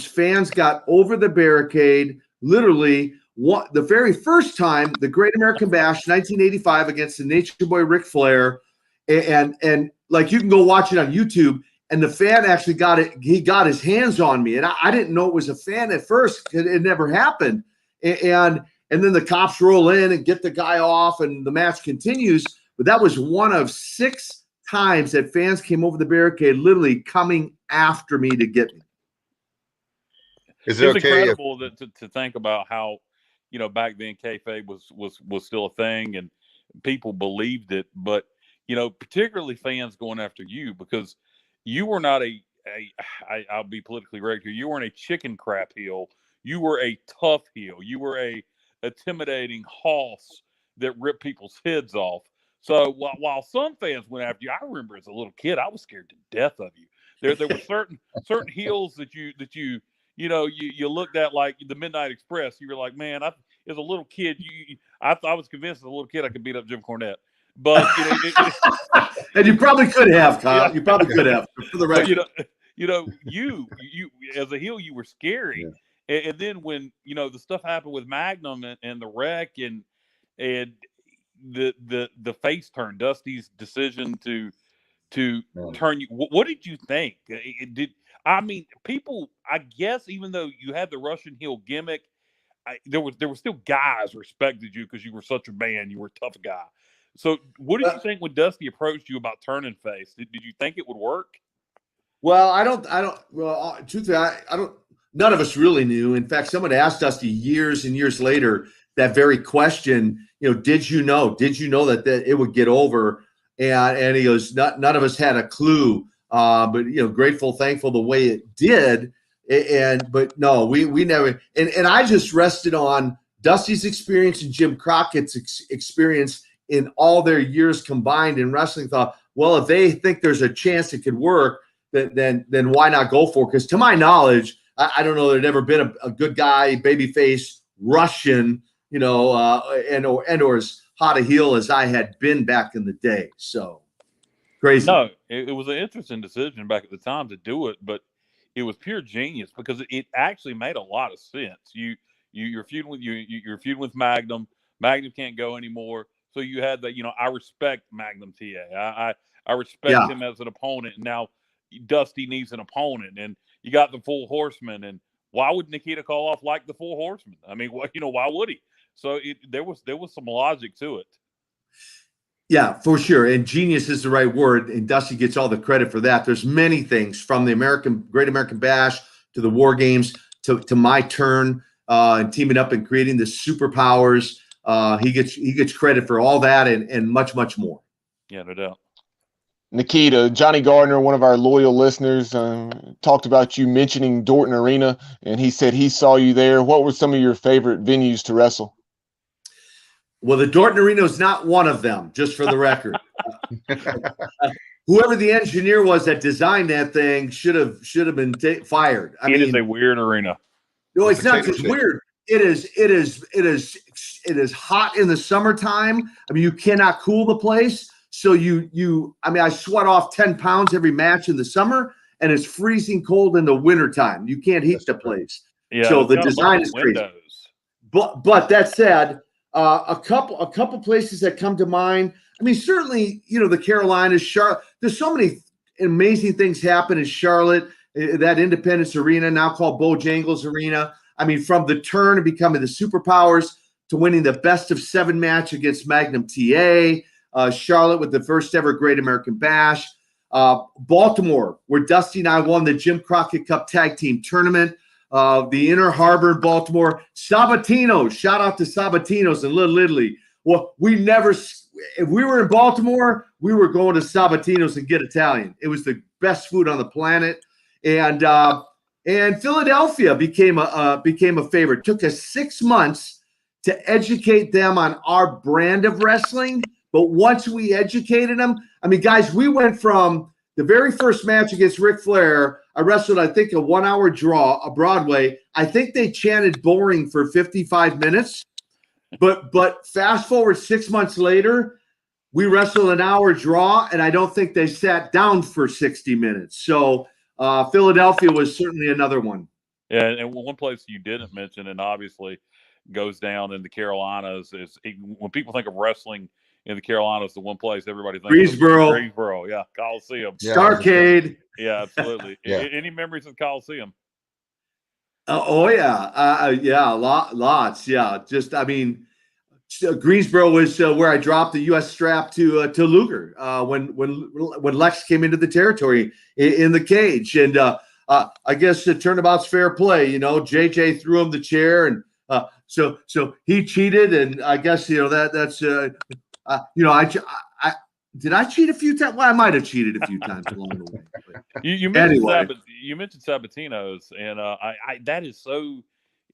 fans got over the barricade. Literally, the very first time, the Great American Bash, 1985, against the Nature Boy Ric Flair. And like, you can go watch it on YouTube. And the fan actually got it. He got his hands on me. And I didn't know it was a fan at first because it never happened. And then the cops roll in and get the guy off, and the match continues. But that was one of 6 times that fans came over the barricade, literally coming after me to get me. Is it okay incredible to think about how, back then kayfabe was still a thing and people believed it. But, particularly fans going after you because you were not I'll be politically correct here. You weren't a chicken crap heel. You were a tough heel. You were a intimidating hoss that ripped people's heads off. So while some fans went after you, I remember as a little kid, I was scared to death of you. There were certain heels that you looked at, like the Midnight Express. You were like, man, as a little kid, I was convinced as a little kid I could beat up Jim Cornette. But and you probably could have, Kyle. Yeah. You probably could have. For the record, you as a heel, you were scary. Yeah. And then when the stuff happened with Magnum and the wreck and the face turn, Dusty's decision to turn you. What did you think? People? I guess even though you had the Russian heel gimmick, there were still guys respected you because you were such a man. You were a tough guy. So, what did you think when Dusty approached you about turning face? Did you think it would work? Well, truthfully, I don't. None of us really knew. In fact, someone asked Dusty years and years later that very question. Did you know? Did you know that it would get over? And he goes, none of us had a clue. But grateful, thankful the way it did. But no, we never. And I just rested on Dusty's experience and Jim Crockett's experience in all their years combined in wrestling. Thought, well, if they think there's a chance it could work, then why not go for it? Because to my knowledge, I don't know, there'd ever been a good guy, babyface Russian, and or as hot a heel as I had been back in the day. So crazy. No, it was an interesting decision back at the time to do it, but it was pure genius because it actually made a lot of sense. You're feuding with Magnum. Magnum can't go anymore. So you had that, I respect Magnum TA. I respect him as an opponent. Now Dusty needs an opponent, and you got the Four Horsemen. And why would Nikita Koloff like the Four Horsemen? I mean, why would he? So there was some logic to it. Yeah, for sure. And genius is the right word. And Dusty gets all the credit for that. There's many things from the Great American Bash to the War Games to my turn and teaming up and creating the superpowers. He gets credit for all that and much, much more. Yeah, no doubt. Nikita, Johnny Gardner, one of our loyal listeners, talked about you mentioning Dorton Arena, and he said he saw you there. What were some of your favorite venues to wrestle? Well, the Dorton Arena is not one of them, just for the record. Whoever the engineer was that designed that thing should have been fired. It is a weird arena. No, it's not just weird. It is hot in the summertime. I mean, you cannot cool the place. So I sweat off 10 pounds every match in the summer, and it's freezing cold in the wintertime. You can't heat the place. Yeah, so the design is crazy. But that said, a couple places that come to mind. I mean, certainly, the Carolinas, Charlotte. There's so many amazing things happen in Charlotte. That Independence Arena, now called Bojangles Arena. I mean, from the turn of becoming the Superpowers to winning the best of 7 match against Magnum TA. Charlotte with the first ever Great American Bash. Baltimore, where Dusty and I won the Jim Crockett Cup Tag Team Tournament. The Inner Harbor in Baltimore. Sabatino's, shout out to Sabatino's in Little Italy. Well, if we were in Baltimore, we were going to Sabatino's and get Italian. It was the best food on the planet. And Philadelphia became a favorite. Took us 6 months to educate them on our brand of wrestling. But once we educated them, I mean, guys, we went from the very first match against Ric Flair. I wrestled, I think, a 1-hour draw, a Broadway. I think they chanted boring for 55 minutes. But fast forward 6 months later, we wrestled an hour draw, and I don't think they sat down for 60 minutes. So Philadelphia was certainly another one. Yeah, and one place you didn't mention, and obviously goes down in the Carolinas, is when people think of wrestling in the Carolinas, the one place everybody thinks Greensboro, yeah, Coliseum. Yeah, Starcade. Yeah, absolutely. Yeah. Any memories of Coliseum? Lots. Yeah, just I mean, Greensboro was where I dropped the U.S. strap to Luger when Lex came into the territory in the cage, and I guess the turnabout's fair play. JJ threw him the chair, and so he cheated, and I guess that's. Did I cheat a few times? Well, I might have cheated a few times along the way. You mentioned Sabatino's, and that is so.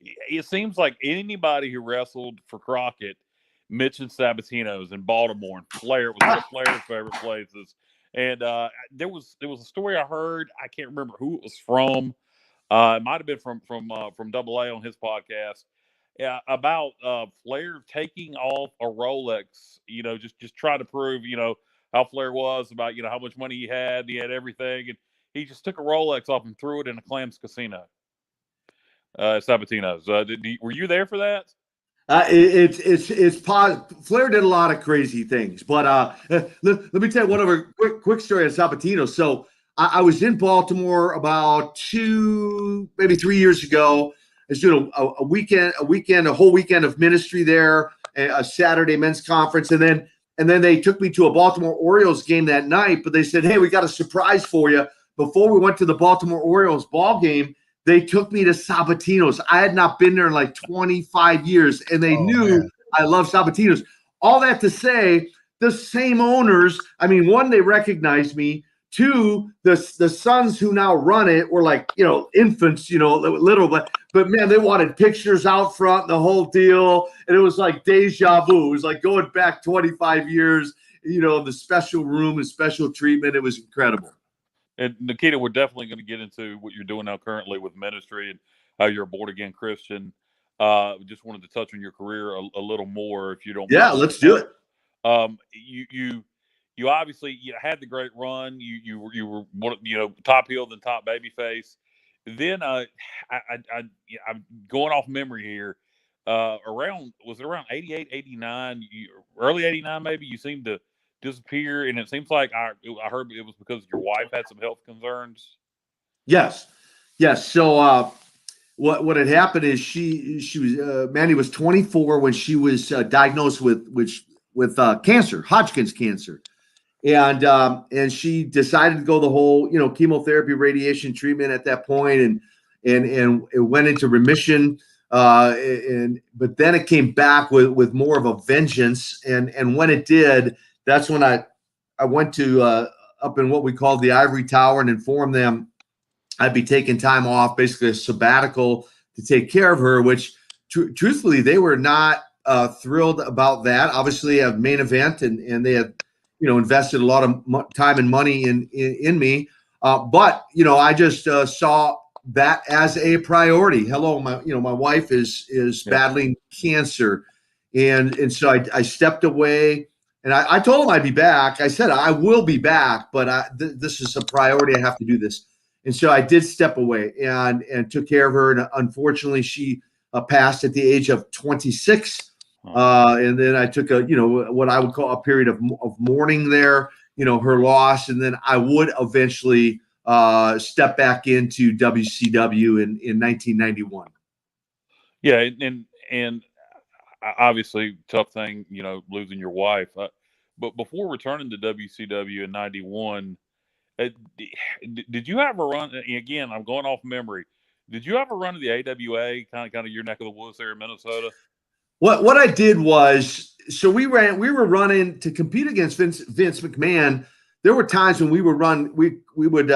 It seems like anybody who wrestled for Crockett mentioned Sabatino's in Baltimore, and Flair was one of Flair's favorite places. And there was a story I heard. I can't remember who it was from. It might have been from Double A on his podcast. Yeah, about Flair taking off a Rolex, just trying to prove, how Flair was, about, how much money he had everything. And he just took a Rolex off and threw it in a Clams casino. Sabatino's. Were you there for that? Flair did a lot of crazy things, but let me tell you one other quick story on Sabatino. So I was in Baltimore about 2, maybe 3 years ago. I was doing a whole weekend of ministry there, a Saturday men's conference, and then And then they took me to a Baltimore Orioles game that night, but they said, hey, we got a surprise for you. Before we went to the Baltimore Orioles ball game, they took me to Sabatino's. I had not been there in like 25 years, and they knew I love Sabatino's. All that to say, the same owners, I mean, one, they recognized me. Two, the sons who now run it were like, infants, little, but man, they wanted pictures out front, the whole deal. And it was like deja vu. It was like going back 25 years, the special room and special treatment. It was incredible. And Nikita, we're definitely going to get into what you're doing now currently with ministry and how you're a born again Christian. Just wanted to touch on your career a little more, if you don't mind. Yeah, let's do it. You obviously had the great run. You were top heel then top babyface. Then I'm going off memory here. Was it around 88, 89, early 89 maybe? You seemed to disappear, and it seems like I heard it was because your wife had some health concerns. Yes. So what had happened is she was Mandy was 24 when she was diagnosed with cancer, Hodgkin's cancer. And she decided to go the whole, chemotherapy, radiation treatment at that point, and it went into remission. But then it came back with more of a vengeance. And when it did, that's when I went to up in what we called the Ivory Tower and informed them I'd be taking time off, basically a sabbatical to take care of her, which truthfully, they were not thrilled about that. Obviously, a main event, and they had, invested a lot of time and money in me. But, I just saw that as a priority. Hello, my wife is battling cancer. And so I stepped away, and I told him I'd be back. I said, I will be back, but this is a priority. I have to do this. And so I did step away and took care of her. And unfortunately, she passed at the age of 26. And then I took what I would call a period of mourning there, her loss. And then I would eventually step back into WCW in 1991. Yeah. And obviously tough thing, losing your wife. But before returning to WCW in 91, did you have a run? Again, I'm going off memory. Did you ever run to the AWA, kind of your neck of the woods there in Minnesota? What I did was, so we were running to compete against Vince McMahon. There were times when we would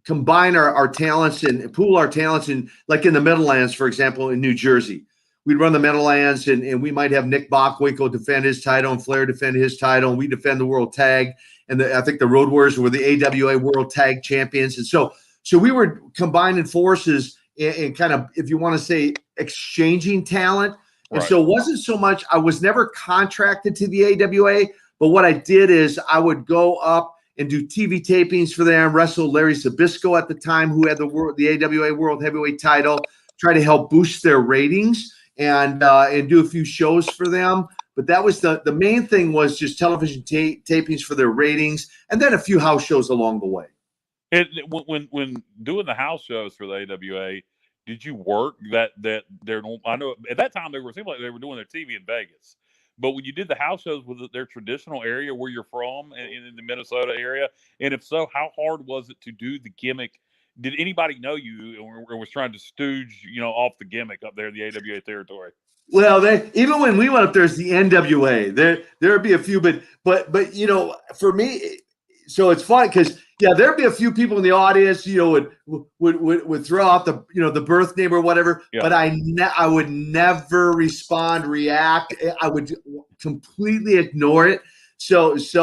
combine our talents and pool our talents in, like in the Meadowlands, for example, in New Jersey. We'd run the Meadowlands, and we might have Nick Bockwinkel defend his title and Flair defend his title, and we defend the World Tag. And I think the Road Warriors were the AWA World Tag Champions. And so we were combining forces and kind of, if you want to say, exchanging talent. And so it wasn't so much, I was never contracted to the AWA, but what I did is I would go up and do TV tapings for them, wrestle Larry Zbyszko at the time, who had the AWA World Heavyweight title, try to help boost their ratings and do a few shows for them. But that was the main thing, was just television tapings for their ratings, and then a few house shows along the way. When doing the house shows for the AWA, did you work that I know at that time seemed like they were doing their TV in Vegas, but when you did the house shows, was it their traditional area where you're from in the Minnesota area? And if so, how hard was it to do the gimmick? Did anybody know you or was trying to stooge, off the gimmick up there in the AWA territory? Well, even when we went up there as the NWA, there would be a few, but for me, so it's fun because there'd be a few people in the audience, would throw out the birth name or whatever, but I would never respond, react. I would completely ignore it. So just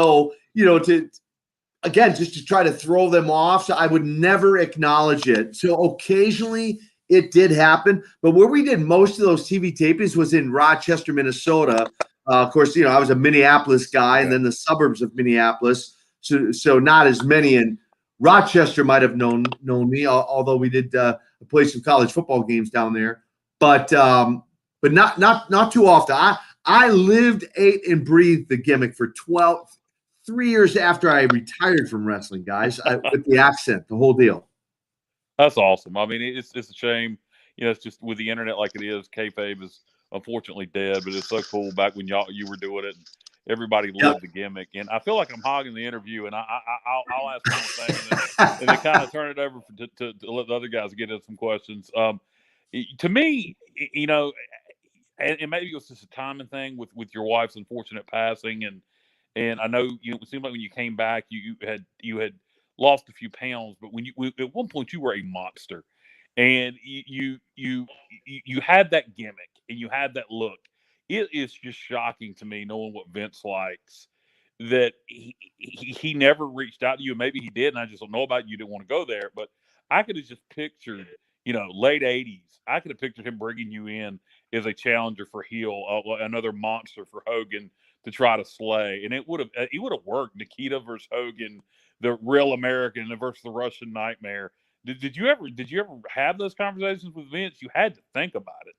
to try to throw them off. So I would never acknowledge it. So occasionally it did happen, but where we did most of those TV tapings was in Rochester, Minnesota. Of course, I was a Minneapolis guy, and then the suburbs of Minneapolis. So not as many in Rochester might have known me, although we did play some college football games down there, but not too often. I lived, ate, and breathed the gimmick for 3 years after I retired from wrestling, guys, with the accent, the whole deal. That's awesome. I mean, it's a shame, it's just with the internet like it is, kayfabe is unfortunately dead, but it's so cool back when you were doing it. everybody lived the gimmick. And I feel like I'm hogging the interview, and I'll ask one thing, and then kind of turn it over to let the other guys get in some questions. To me, you know, and maybe it was just a timing thing with your wife's unfortunate passing, and I know it seemed like when you came back, you had lost a few pounds, but when you at one point you were a monster, and you had that gimmick and you had that look. It is just shocking to me knowing what Vince likes that he never reached out to you. Maybe he did, and I just don't know about you. Didn't want to go there, but I could have just pictured, late '80s. I could have pictured him bringing you in as a challenger for Heel, another monster for Hogan to try to slay, and it would have worked. Nikita versus Hogan, the real American versus the Russian Nightmare. Did you ever have those conversations with Vince? You had to think about it.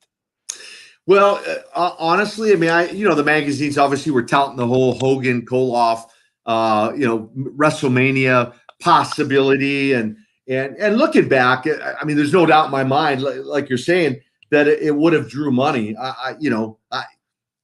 Well, honestly, I mean, the magazines obviously were touting the whole Hogan Koloff, WrestleMania possibility, and looking back, I mean, there's no doubt in my mind, like you're saying, that it would have drew money.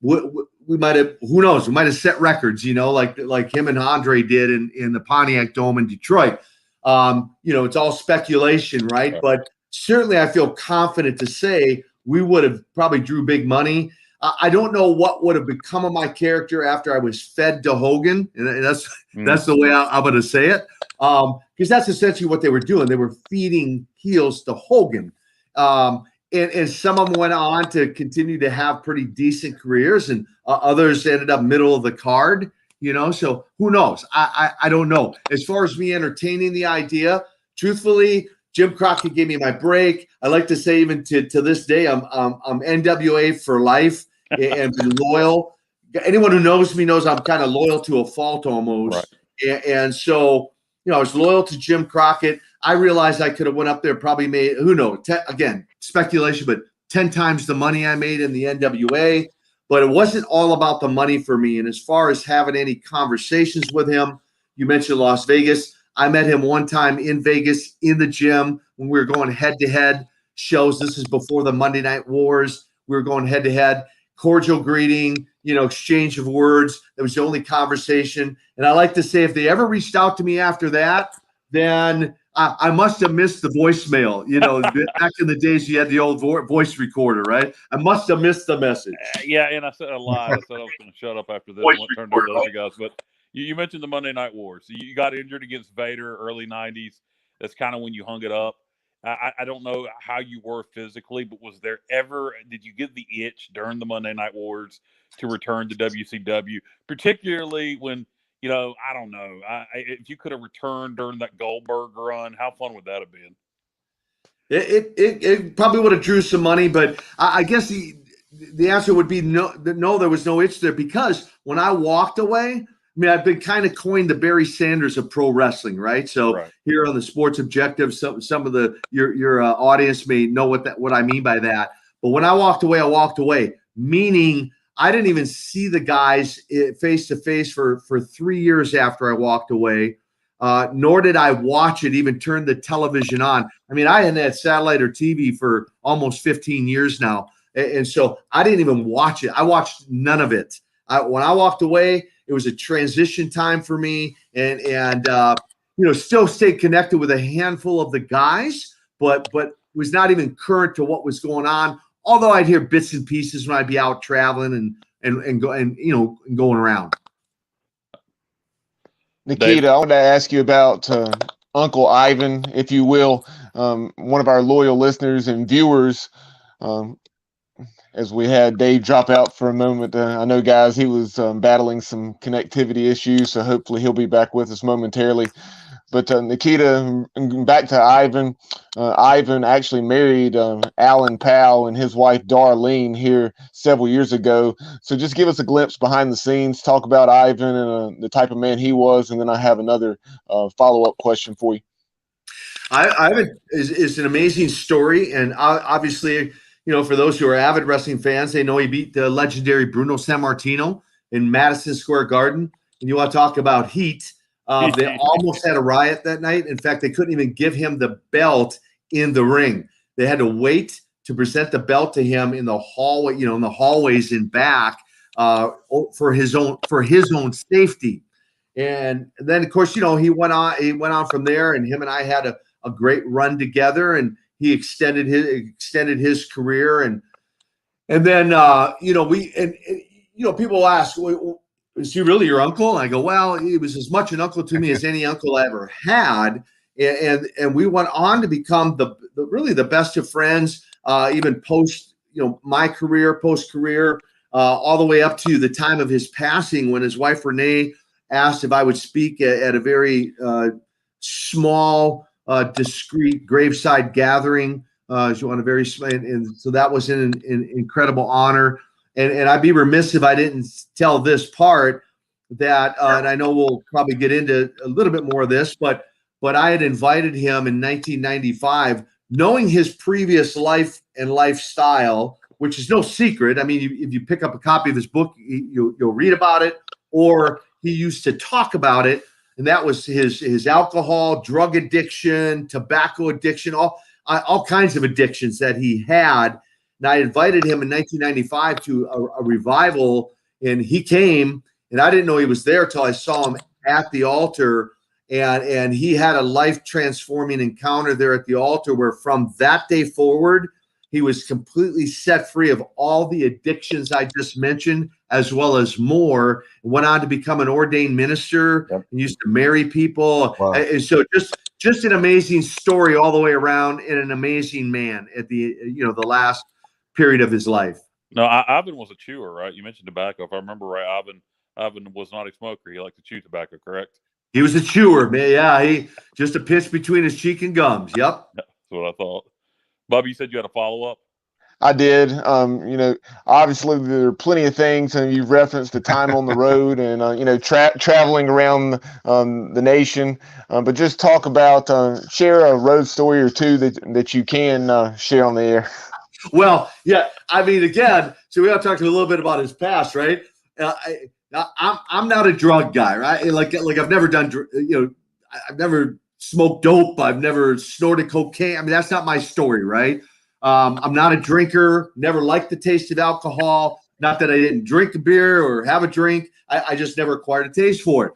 We might have, who knows, we might have set records, like him and Andre did in the Pontiac Dome in Detroit. It's all speculation, right? But certainly I feel confident to say we would have probably drew big money. I don't know what would have become of my character after I was fed to Hogan. And that's the way I'm going to say it. Because that's essentially what they were doing. They were feeding heels to Hogan. And some of them went on to continue to have pretty decent careers, and others ended up middle of the card, so who knows? I don't know. As far as me entertaining the idea, truthfully, Jim Crockett gave me my break. I like to say even to this day, I'm NWA for life and been loyal. Anyone who knows me knows I'm kind of loyal to a fault almost. Right. And so, I was loyal to Jim Crockett. I realized I could have went up there, probably made, who knows, again, speculation, but 10 times the money I made in the NWA. But it wasn't all about the money for me. And as far as having any conversations with him, you mentioned Las Vegas. I met him one time in Vegas in the gym when we were going head-to-head shows. This is before the Monday Night Wars. We were going head-to-head. Cordial greeting, exchange of words. That was the only conversation. And I like to say if they ever reached out to me after that, then I must have missed the voicemail. Back in the days, you had the old voice recorder, right? I must have missed the message. Yeah, and I said a lot. I said I was going to shut up after this. I turned over to those guys. But you mentioned the Monday Night Wars. You got injured against Vader early '90s. That's kind of when you hung it up. I don't know how you were physically, but did you get the itch during the Monday Night Wars to return to WCW, particularly when, I don't know, if you could have returned during that Goldberg run, how fun would that have been? It probably would have drew some money, but I guess the answer would be no, there was no itch there, because when I walked away, I mean, I've been kind of coined the Barry Sanders of pro wrestling, right? So here on the Sports Objective, some of your audience may know what I mean by that. But when I walked away, meaning I didn't even see the guys face to face for 3 years after I walked away. Nor did I watch it, even turn the television on. I mean, I hadn't had satellite or TV for almost 15 years now. And so I didn't even watch it. I watched none of it. When I walked away, it was a transition time for me, and still stayed connected with a handful of the guys, but was not even current to what was going on. Although I'd hear bits and pieces when I'd be out traveling and going around. Nikita, I want to ask you about Uncle Ivan, if you will, one of our loyal listeners and viewers. As we had Dave drop out for a moment, I know, guys, he was battling some connectivity issues, so hopefully he'll be back with us momentarily. But Nikita, back to Ivan. Ivan actually married Alan Powell and his wife Darlene here several years ago. So just give us a glimpse behind the scenes, talk about Ivan and the type of man he was, and then I have another follow-up question for you. Ivan is an amazing story, and obviously, for those who are avid wrestling fans, they know he beat the legendary Bruno Sammartino in Madison Square Garden. And you want to talk about heat. They almost had a riot that night. In fact, they couldn't even give him the belt in the ring. They had to wait to present the belt to him in the hallway, in the hallways in back. for his own safety. And then, of course, he went on from there, and him and I had a great run together, and he extended his career. And then, people ask, well, is he really your uncle? And I go, well, he was as much an uncle to me as any uncle I ever had. And we went on to become really the best of friends, even post, post career, all the way up to the time of his passing, when his wife, Renee, asked if I would speak at a very small, discreet graveside gathering. She wanted very small, and so that was an incredible honor. And I'd be remiss if I didn't tell this part that, and I know we'll probably get into a little bit more of this, but I had invited him in 1995, knowing his previous life and lifestyle, which is no secret. I mean, if you pick up a copy of his book, you'll read about it, or he used to talk about it, and that was his alcohol, drug addiction, tobacco addiction, all kinds of addictions that he had. And I invited him in 1995 to a revival, and he came, and I didn't know he was there till I saw him at the altar, and he had a life-transforming encounter there at the altar, where from that day forward, he was completely set free of all the addictions I just mentioned, as well as more. Went on to become an ordained minister. Yep. And used to marry people. Wow. And so just an amazing story all the way around, and an amazing man at the last period of his life. No, Ivan was a chewer, right? You mentioned tobacco. If I remember right, Ivan was not a smoker. He liked to chew tobacco, correct? He was a chewer, man. Yeah, he just a pinch between his cheek and gums. Yep. That's what I thought. Bobby, you said you had a follow-up? I did. Obviously there are plenty of things, and you've referenced the time on the road and, traveling around the nation. But just talk about, share a road story or two that you can share on the air. Well, yeah. I mean, again, so we have talked a little bit about his past, right? I'm not a drug guy, right? Like I've never done, I've never smoked dope. I've never snorted cocaine. I mean, that's not my story, right? I'm not a drinker, never liked the taste of alcohol. Not that I didn't drink a beer or have a drink. I just never acquired a taste for it.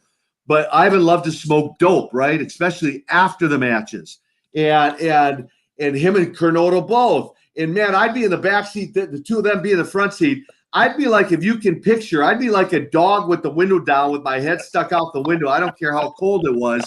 But Ivan loved to smoke dope, right? Especially after the matches. And him and Cornotto both. And man, I'd be in the back seat, the two of them be in the front seat. I'd be like, if you can picture, I'd be like a dog with the window down with my head stuck out the window. I don't care how cold it was,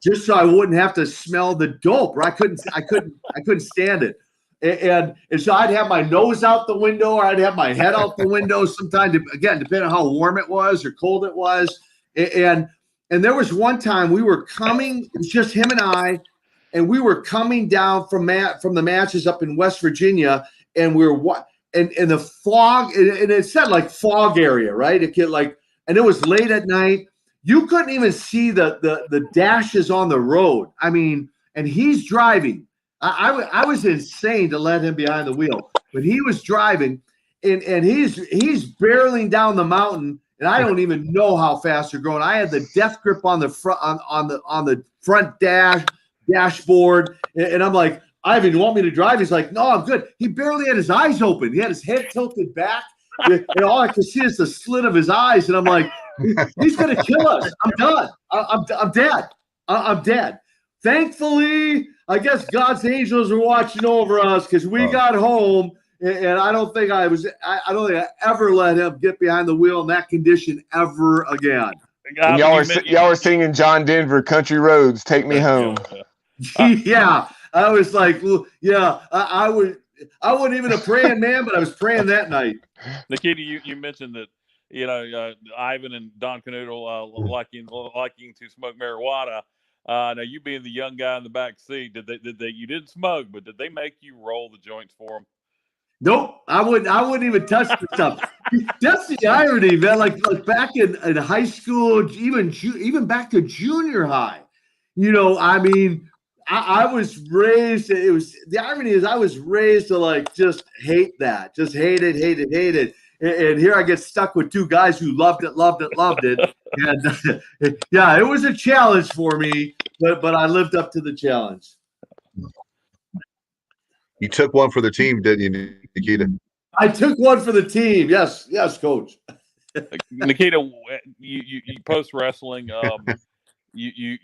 just so I wouldn't have to smell the dope. Right? I couldn't stand it. And so I'd have my nose out the window, or I'd have my head out the window sometimes, again, depending on how warm it was or cold it was. And there was one time we were coming, it was just him and I, and we were coming down from the matches up in West Virginia, and we were and the fog, and it said like fog area, right? And it was late at night. You couldn't even see the dashes on the road. I mean, and he's driving. I was insane to let him behind the wheel, but he was driving, and he's barreling down the mountain, and I don't even know how fast they're going. I had the death grip on the front on the front dashboard, and I'm like, Ivan, you want me to drive? He's like, no, I'm good. He barely had his eyes open. He had his head tilted back, and all I could see is the slit of his eyes, and I'm like, he's gonna kill us. I'm done. I'm dead. I'm dead. Thankfully, I guess God's angels were watching over us, because we got home, and I don't think I ever let him get behind the wheel in that condition ever again. And y'all are singing John Denver, Country Roads, Take Me Home. Yeah, I was like, well, yeah, I wasn't even a praying man, but I was praying that night. Nikita, you mentioned that Ivan and Don Canoodle liking to smoke marijuana. Now, you being the young guy in the back seat, you didn't smoke, but did they make you roll the joints for them? Nope, I wouldn't even touch the stuff. That's the irony, man. Like back in high school, even back to junior high. I mean, I was raised. The irony is I was raised to just hate that, just hate it. And here I get stuck with two guys who loved it. And yeah, it was a challenge for me, but I lived up to the challenge. You took one for the team, didn't you, Nikita? I took one for the team. Yes, coach. Nikita, you post wrestling. You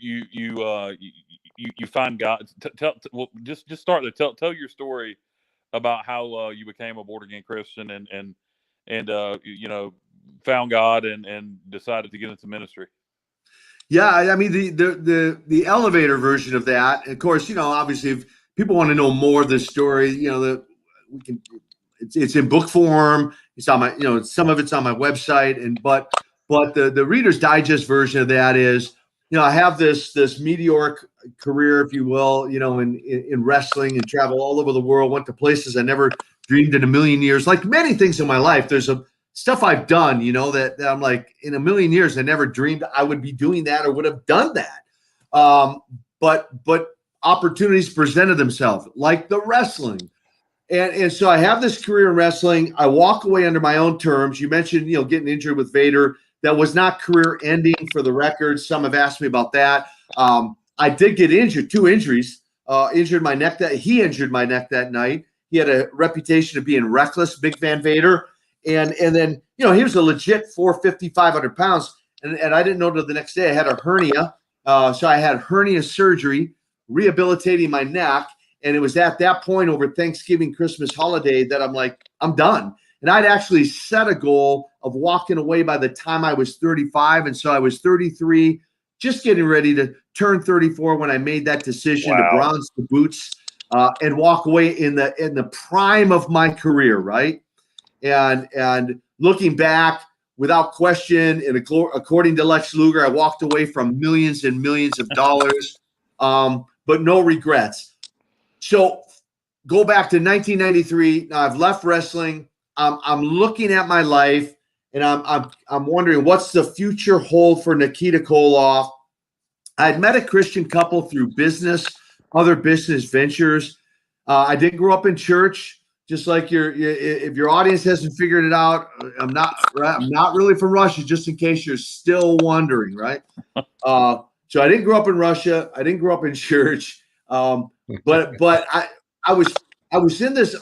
find God. Well, just start there. Tell your story about how you became a born again Christian and found God and decided to get into ministry. Yeah, I mean the elevator version of that. Of course, obviously, if people want to know more of the story, we can. It's in book form. It's on my, some of it's on my website, but the Reader's Digest version of that is, I have this meteoric career, if you will, in wrestling and travel all over the world. Went to places I never dreamed in a million years. Like many things in my life, there's stuff I've done, that I'm like, in a million years, I never dreamed I would be doing that or would have done that. But opportunities presented themselves, like the wrestling. And so I have this career in wrestling. I walk away under my own terms. You mentioned, getting injured with Vader. That was not career ending, for the record. Some have asked me about that. I did get injured, 2 injuries. Injured my neck. He injured my neck that night. He had a reputation of being reckless, big fan Vader. And then, he was a legit 450, 500 pounds. And I didn't know till the next day I had a hernia. So I had hernia surgery, rehabilitating my neck. And it was at that point over Thanksgiving, Christmas holiday that I'm like, I'm done. And I'd actually set a goal of walking away by the time I was 35. And so I was 33, just getting ready to turn 34 when I made that decision to bronze the boots and walk away in the prime of my career, right? And looking back, without question, and according to Lex Luger, I walked away from millions and millions of dollars, but no regrets. So go back to 1993. Now I've left wrestling. I'm looking at my life, and I'm wondering, what's the future hold for Nikita Koloff? I had met a Christian couple through business, other business ventures. I didn't grow up in church. Just like if your audience hasn't figured it out, I'm not really from Russia, just in case you're still wondering, right? So I didn't grow up in Russia. I didn't grow up in church. But I was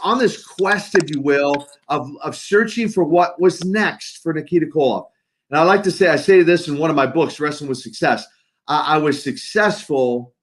on this quest, if you will, of searching for what was next for Nikita Koloff. And I like to say, I say this in one of my books, Wrestling with Success. I was successful,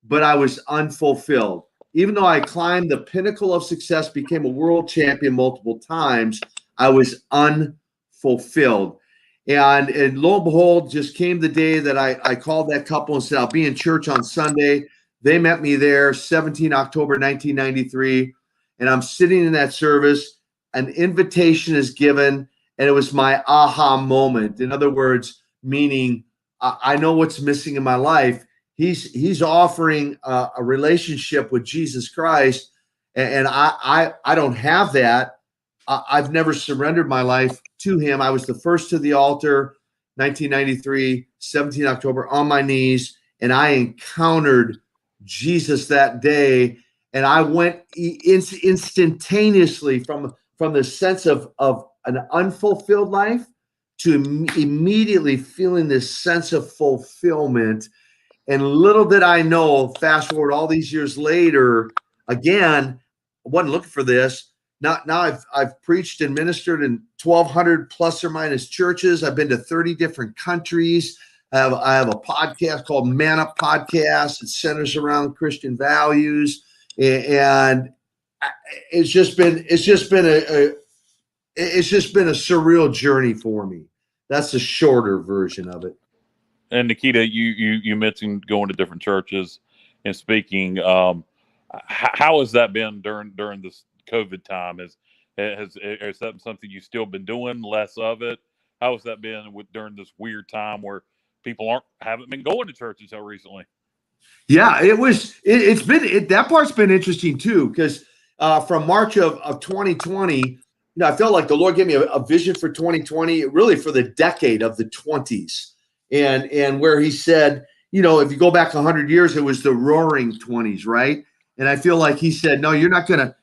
but I was unfulfilled. Even though I climbed the pinnacle of success, became a world champion multiple times, I was unfulfilled. And lo and behold, just came the day that I called that couple and said, I'll be in church on Sunday. They met me there, 17 October 1993, and I'm sitting in that service. An invitation is given, and it was my aha moment. In other words, meaning I know what's missing in my life. He's offering a relationship with Jesus Christ, and I don't have that. I've never surrendered my life to him. I was the first to the altar, 1993, 17 October, on my knees, and I encountered Jesus that day, and I went instantaneously from the sense of an unfulfilled life to immediately feeling this sense of fulfillment. And little did I know, fast forward all these years later, again, I wasn't looking for this. Now I've preached and ministered in 1,200 plus or minus churches. I've been to 30 different countries. I have a podcast called Man Up Podcast. It centers around Christian values, and it's just been a surreal journey for me. That's the shorter version of it. And Nikita, you mentioned going to different churches and speaking. How has that been during this COVID time? Is that something you've still been doing, less of it? How has that been during this weird time where people haven't been going to church until recently? Yeah, that part's been interesting too, because from March of 2020, I felt like the Lord gave me a vision for 2020, really for the decade of the 20s. And where he said, if you go back 100 years, it was the roaring 20s, right? And I feel like he said, no, you're not gonna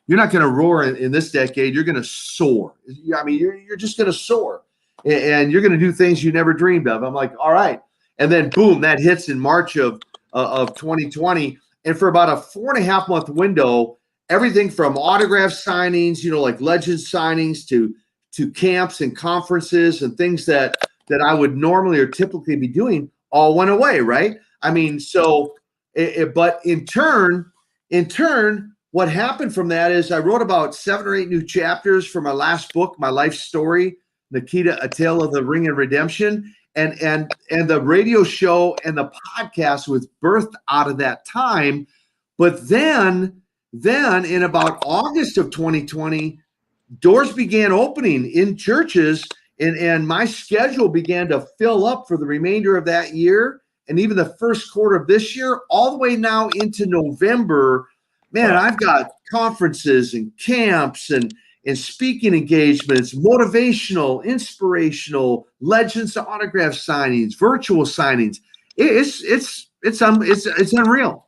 roar in this decade. You're gonna soar. I mean, you're just gonna soar, and you're gonna do things you never dreamed of. I'm like, all right. And then boom, that hits in March of 2020, and for about a 4.5 month window, everything from autograph signings, like legend signings to to camps and conferences and things that I would normally or typically be doing all went away, right? I mean, so, but in turn, what happened from that is I wrote about 7 or 8 new chapters for my last book, my life story, Nikita, A Tale of the Ring and Redemption. And the radio show and the podcast was birthed out of that time. But then in about August of 2020, doors began opening in churches, and my schedule began to fill up for the remainder of that year and even the first quarter of this year, all the way now into November. Man, I've got conferences and camps and speaking engagements, motivational, inspirational, legends to autograph signings, virtual signings. It's unreal.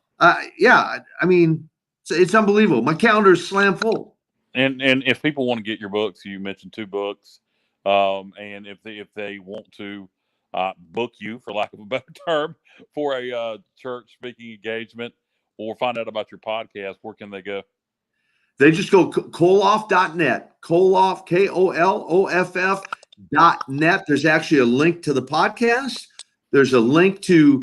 Yeah, I mean, it's unbelievable. My calendar is slam full. And if people want to get your books, you mentioned 2 books, and if they want to book you, for lack of a better term, for a church speaking engagement or find out about your podcast, where can they go? They just go Koloff.net, Koloff, KOLOFF.net. There's actually a link to the podcast. There's a link to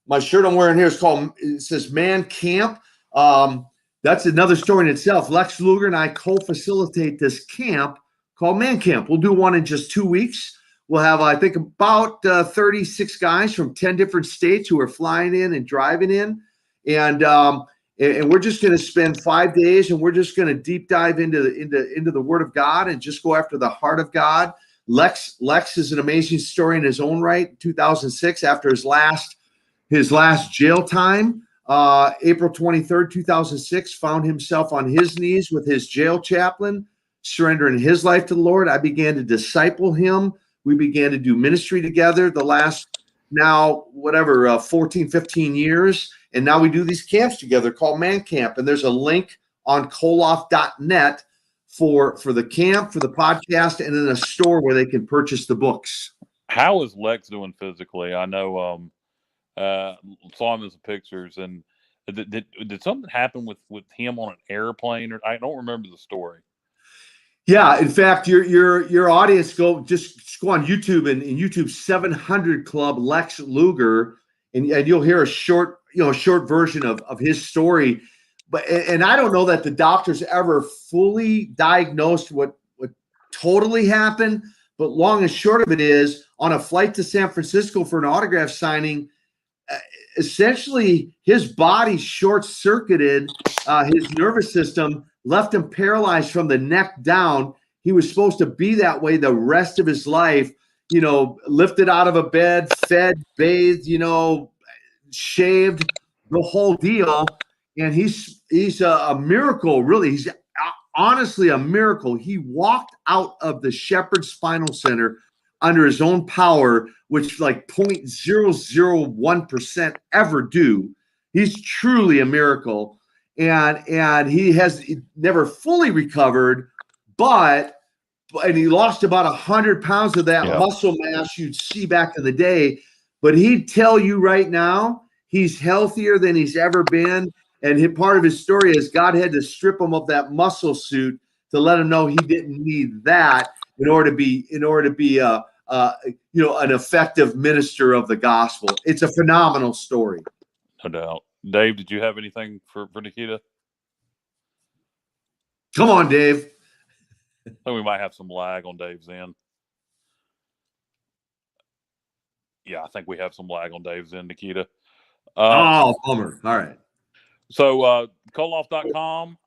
my shirt I'm wearing here is called, it says Man Camp. That's another story in itself. Lex Luger and I co-facilitate this camp called Man Camp. We'll do one in just 2 weeks. We'll have, I think, about 36 guys from 10 different states who are flying in and driving in. And we're just going to spend 5 days, and we're just going to deep dive into the Word of God and just go after the heart of God. Lex is an amazing story in his own right. 2006, after his last jail time, April 23rd, 2006, found himself on his knees with his jail chaplain, surrendering his life to the Lord. I began to disciple him. We began to do ministry together the last 14, 15 years. And now we do these camps together called Man Camp. And there's a link on Koloff.net for the camp, for the podcast, and then a store where they can purchase the books. How is Lex doing physically? I know saw him in some pictures, and did something happen with him on an airplane? Or I don't remember the story. Yeah, in fact, your audience go on YouTube and YouTube 700 Club Lex Luger, and you'll hear a short version of his story. And I don't know that the doctors ever fully diagnosed what totally happened. But long and short of it is, on a flight to San Francisco for an autograph signing, essentially his body short-circuited, his nervous system left him paralyzed from the neck down. He was supposed to be that way the rest of his life, lifted out of a bed, fed, bathed, shaved, the whole deal. And he's a miracle, really. He's honestly a miracle. He walked out of the Shepherd Spinal Center under his own power, which like 0.001% ever do. He's truly a miracle. And he has never fully recovered, and he lost about 100 pounds of that muscle mass you'd see back in the day. But he'd tell you right now, he's healthier than he's ever been. And part of his story is God had to strip him of that muscle suit to let him know he didn't need that in order to be an effective minister of the gospel. It's a phenomenal story. No doubt. Dave, did you have anything for Nikita? Come on, Dave. I think we might have some lag on Dave's end. Yeah, I think we have some lag on Dave's end, Nikita. Bummer. All right. So Koloff.com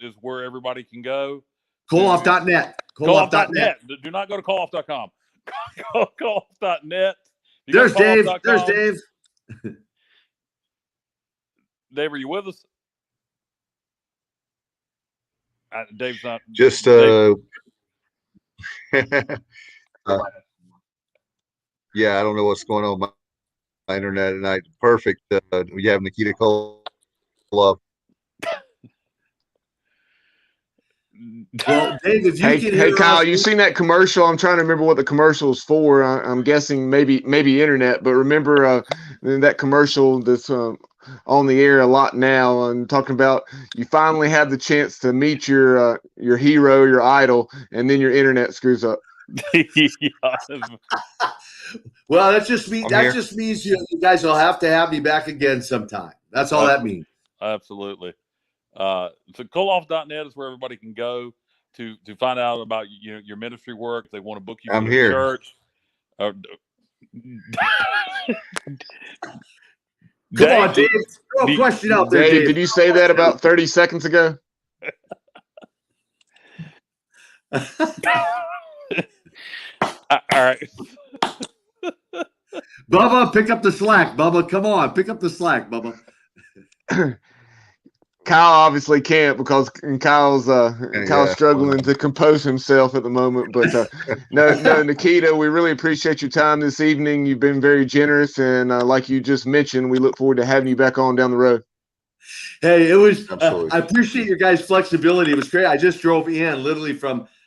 is where everybody can go. Koloff.net. Koloff.net. Do not go to Koloff.com. Koloff.net. There's Dave. There's Dave. Dave, are you with us? Dave's not. Just yeah, I don't know what's going on with my internet tonight. Perfect. We have Nikita Koloff. Well, Dave, if you hey, Kyle, you seen that commercial? I'm trying to remember what the commercial is for. I'm guessing maybe internet, but remember that commercial that's on the air a lot now, and talking about you finally have the chance to meet your hero, your idol, and then your internet screws up. Well, that just means you guys will have to have me back again sometime. That's all that means. Absolutely. So Koloff.net is where everybody can go to find out about your ministry work. If they want to book you for their church. Come on, Dave. Throw a question out there, Dave. Did you say that about 30 seconds ago? All right. Bubba, pick up the slack. Bubba, come on. Pick up the slack, Bubba. Kyle obviously can't because Kyle's struggling to compose himself at the moment. But no, Nikita, we really appreciate your time this evening. You've been very generous, and like you just mentioned, we look forward to having you back on down the road. Hey, it was. I appreciate your guys' flexibility. It was great. I just drove in literally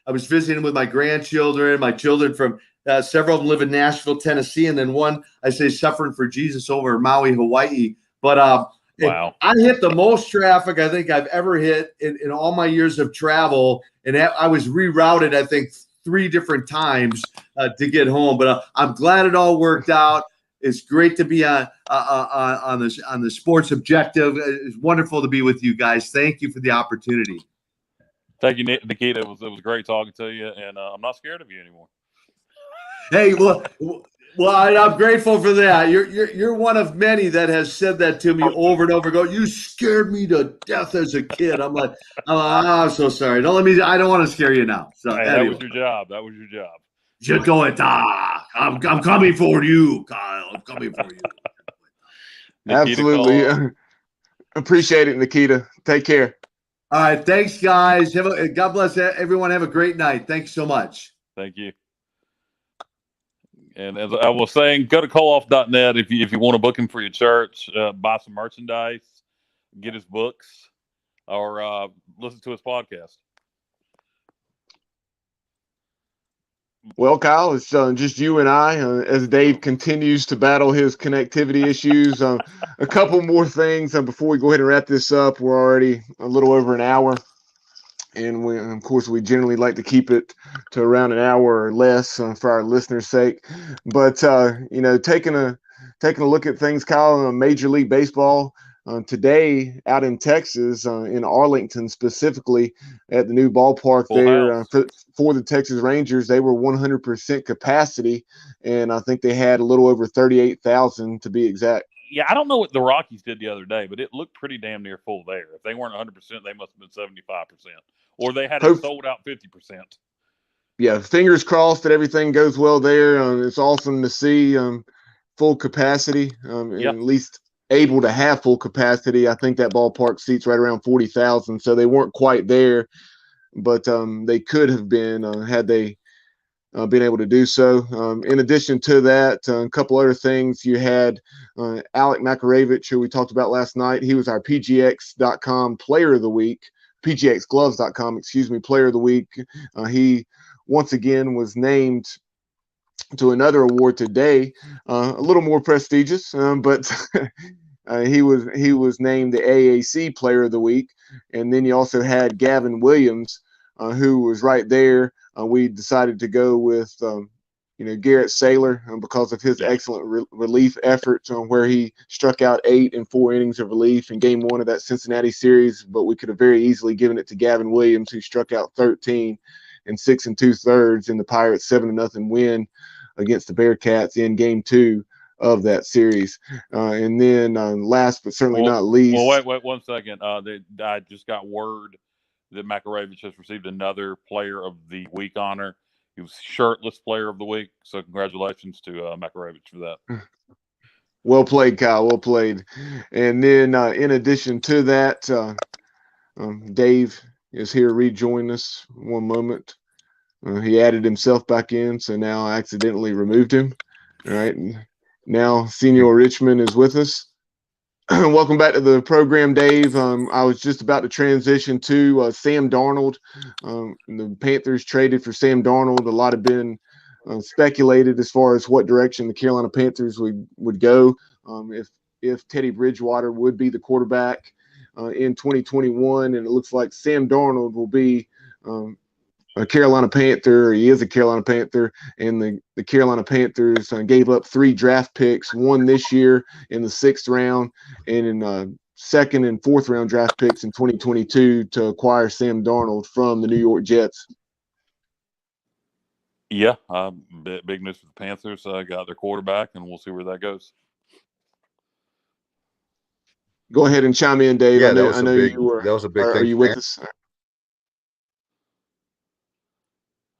I was visiting with my grandchildren, my children from several of them live in Nashville, Tennessee, and then one I say suffering for Jesus over in Maui, Hawaii. But wow. I hit the most traffic I think I've ever hit in all my years of travel, and I was rerouted I think 3 different times to get home. But I'm glad it all worked out. It's great to be on the Sports Objective. It's wonderful to be with you guys. Thank you for the opportunity. Thank you, Nikita. It was great talking to you, and I'm not scared of you anymore. Hey, well, I'm grateful for that. You're one of many that has said that to me over and over. You scared me to death as a kid. I'm like, I'm so sorry. I don't want to scare you now. So hey, anyway. That was your job. Just go it. I'm coming for you, Kyle. I'm coming for you. Absolutely. Appreciate it, Nikita. Take care. All right. Thanks, guys. God bless everyone. Have a great night. Thanks so much. Thank you. And as I was saying, go to Koloff.net if you want to book him for your church, buy some merchandise, get his books, or listen to his podcast. Well, Kyle, it's just you and I as Dave continues to battle his connectivity issues. A couple more things before we go ahead and wrap this up. We're already a little over an hour, and we generally like to keep it to around an hour or less for our listeners' sake. But taking a look at things, Kyle, Major League Baseball. Today, out in Texas, in Arlington specifically, at the new ballpark there for the Texas Rangers, they were 100% capacity, and I think they had a little over 38,000 to be exact. Yeah, I don't know what the Rockies did the other day, but it looked pretty damn near full there. If they weren't 100%, they must have been 75%, or they had it sold out 50%. Yeah, fingers crossed that everything goes well there. It's awesome to see full capacity, at least able to have full capacity. I think that ballpark seats right around 40,000, so they weren't quite there, but they could have been had they been able to do so. In addition to that, a couple other things. You had Alec Makaravich, who we talked about last night. He was our PGX.com Player of the Week, PGXGloves.com, Player of the Week. He once again was named to another award today, a little more prestigious, but he was named the AAC Player of the Week. And then you also had Gavin Williams, who was right there. We decided to go with Garrett Saylor because of his excellent relief efforts, where he struck out 8 in 4 innings of relief in Game 1 of that Cincinnati series. But we could have very easily given it to Gavin Williams, who struck out 13 in 6 2/3 in the Pirates' 7-0 win against the Bearcats in Game 2 of that series. And then last but certainly not least. Well, wait 1 second. I just got word that Makaravich has received another Player of the Week honor. He was shirtless Player of the Week. So congratulations to Makaravich for that. Well played, Kyle. Well played. And then in addition to that, Dave is here rejoining us. One moment. He added himself back in, so now I accidentally removed him. All right. Now Senior Richmond is with us. Welcome back to the program, Dave. I was just about to transition to Sam Darnold. The Panthers traded for Sam Darnold. A lot have been speculated as far as what direction the Carolina Panthers would go. If if Teddy Bridgewater would be the quarterback in 2021, and it looks like Sam Darnold will be a Carolina Panther. He is a Carolina Panther, and the Carolina Panthers gave up 3 draft picks, one this year in the 6th round, and in 2nd and 4th round draft picks in 2022 to acquire Sam Darnold from the New York Jets. Yeah, big news for the Panthers. Got their quarterback, and we'll see where that goes. Go ahead and chime in, Dave. Yeah, I know, that was I know you were. That was a big Are thing. you with us?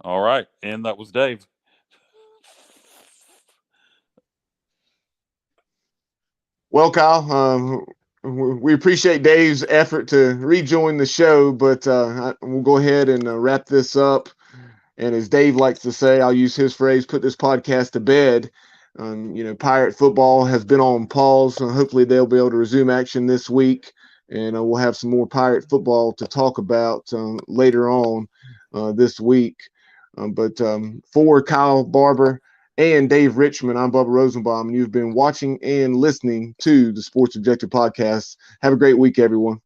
All right, and that was Dave. Well, Kyle, we appreciate Dave's effort to rejoin the show, but we'll go ahead and wrap this up. And as Dave likes to say, I'll use his phrase, put this podcast to bed. Pirate football has been on pause. Hopefully they'll be able to resume action this week, and we'll have some more Pirate football to talk about later on this week. But for Kyle Barber and Dave Richmond, I'm Bubba Rosenbaum, and you've been watching and listening to the Sports Objective Podcast. Have a great week, everyone.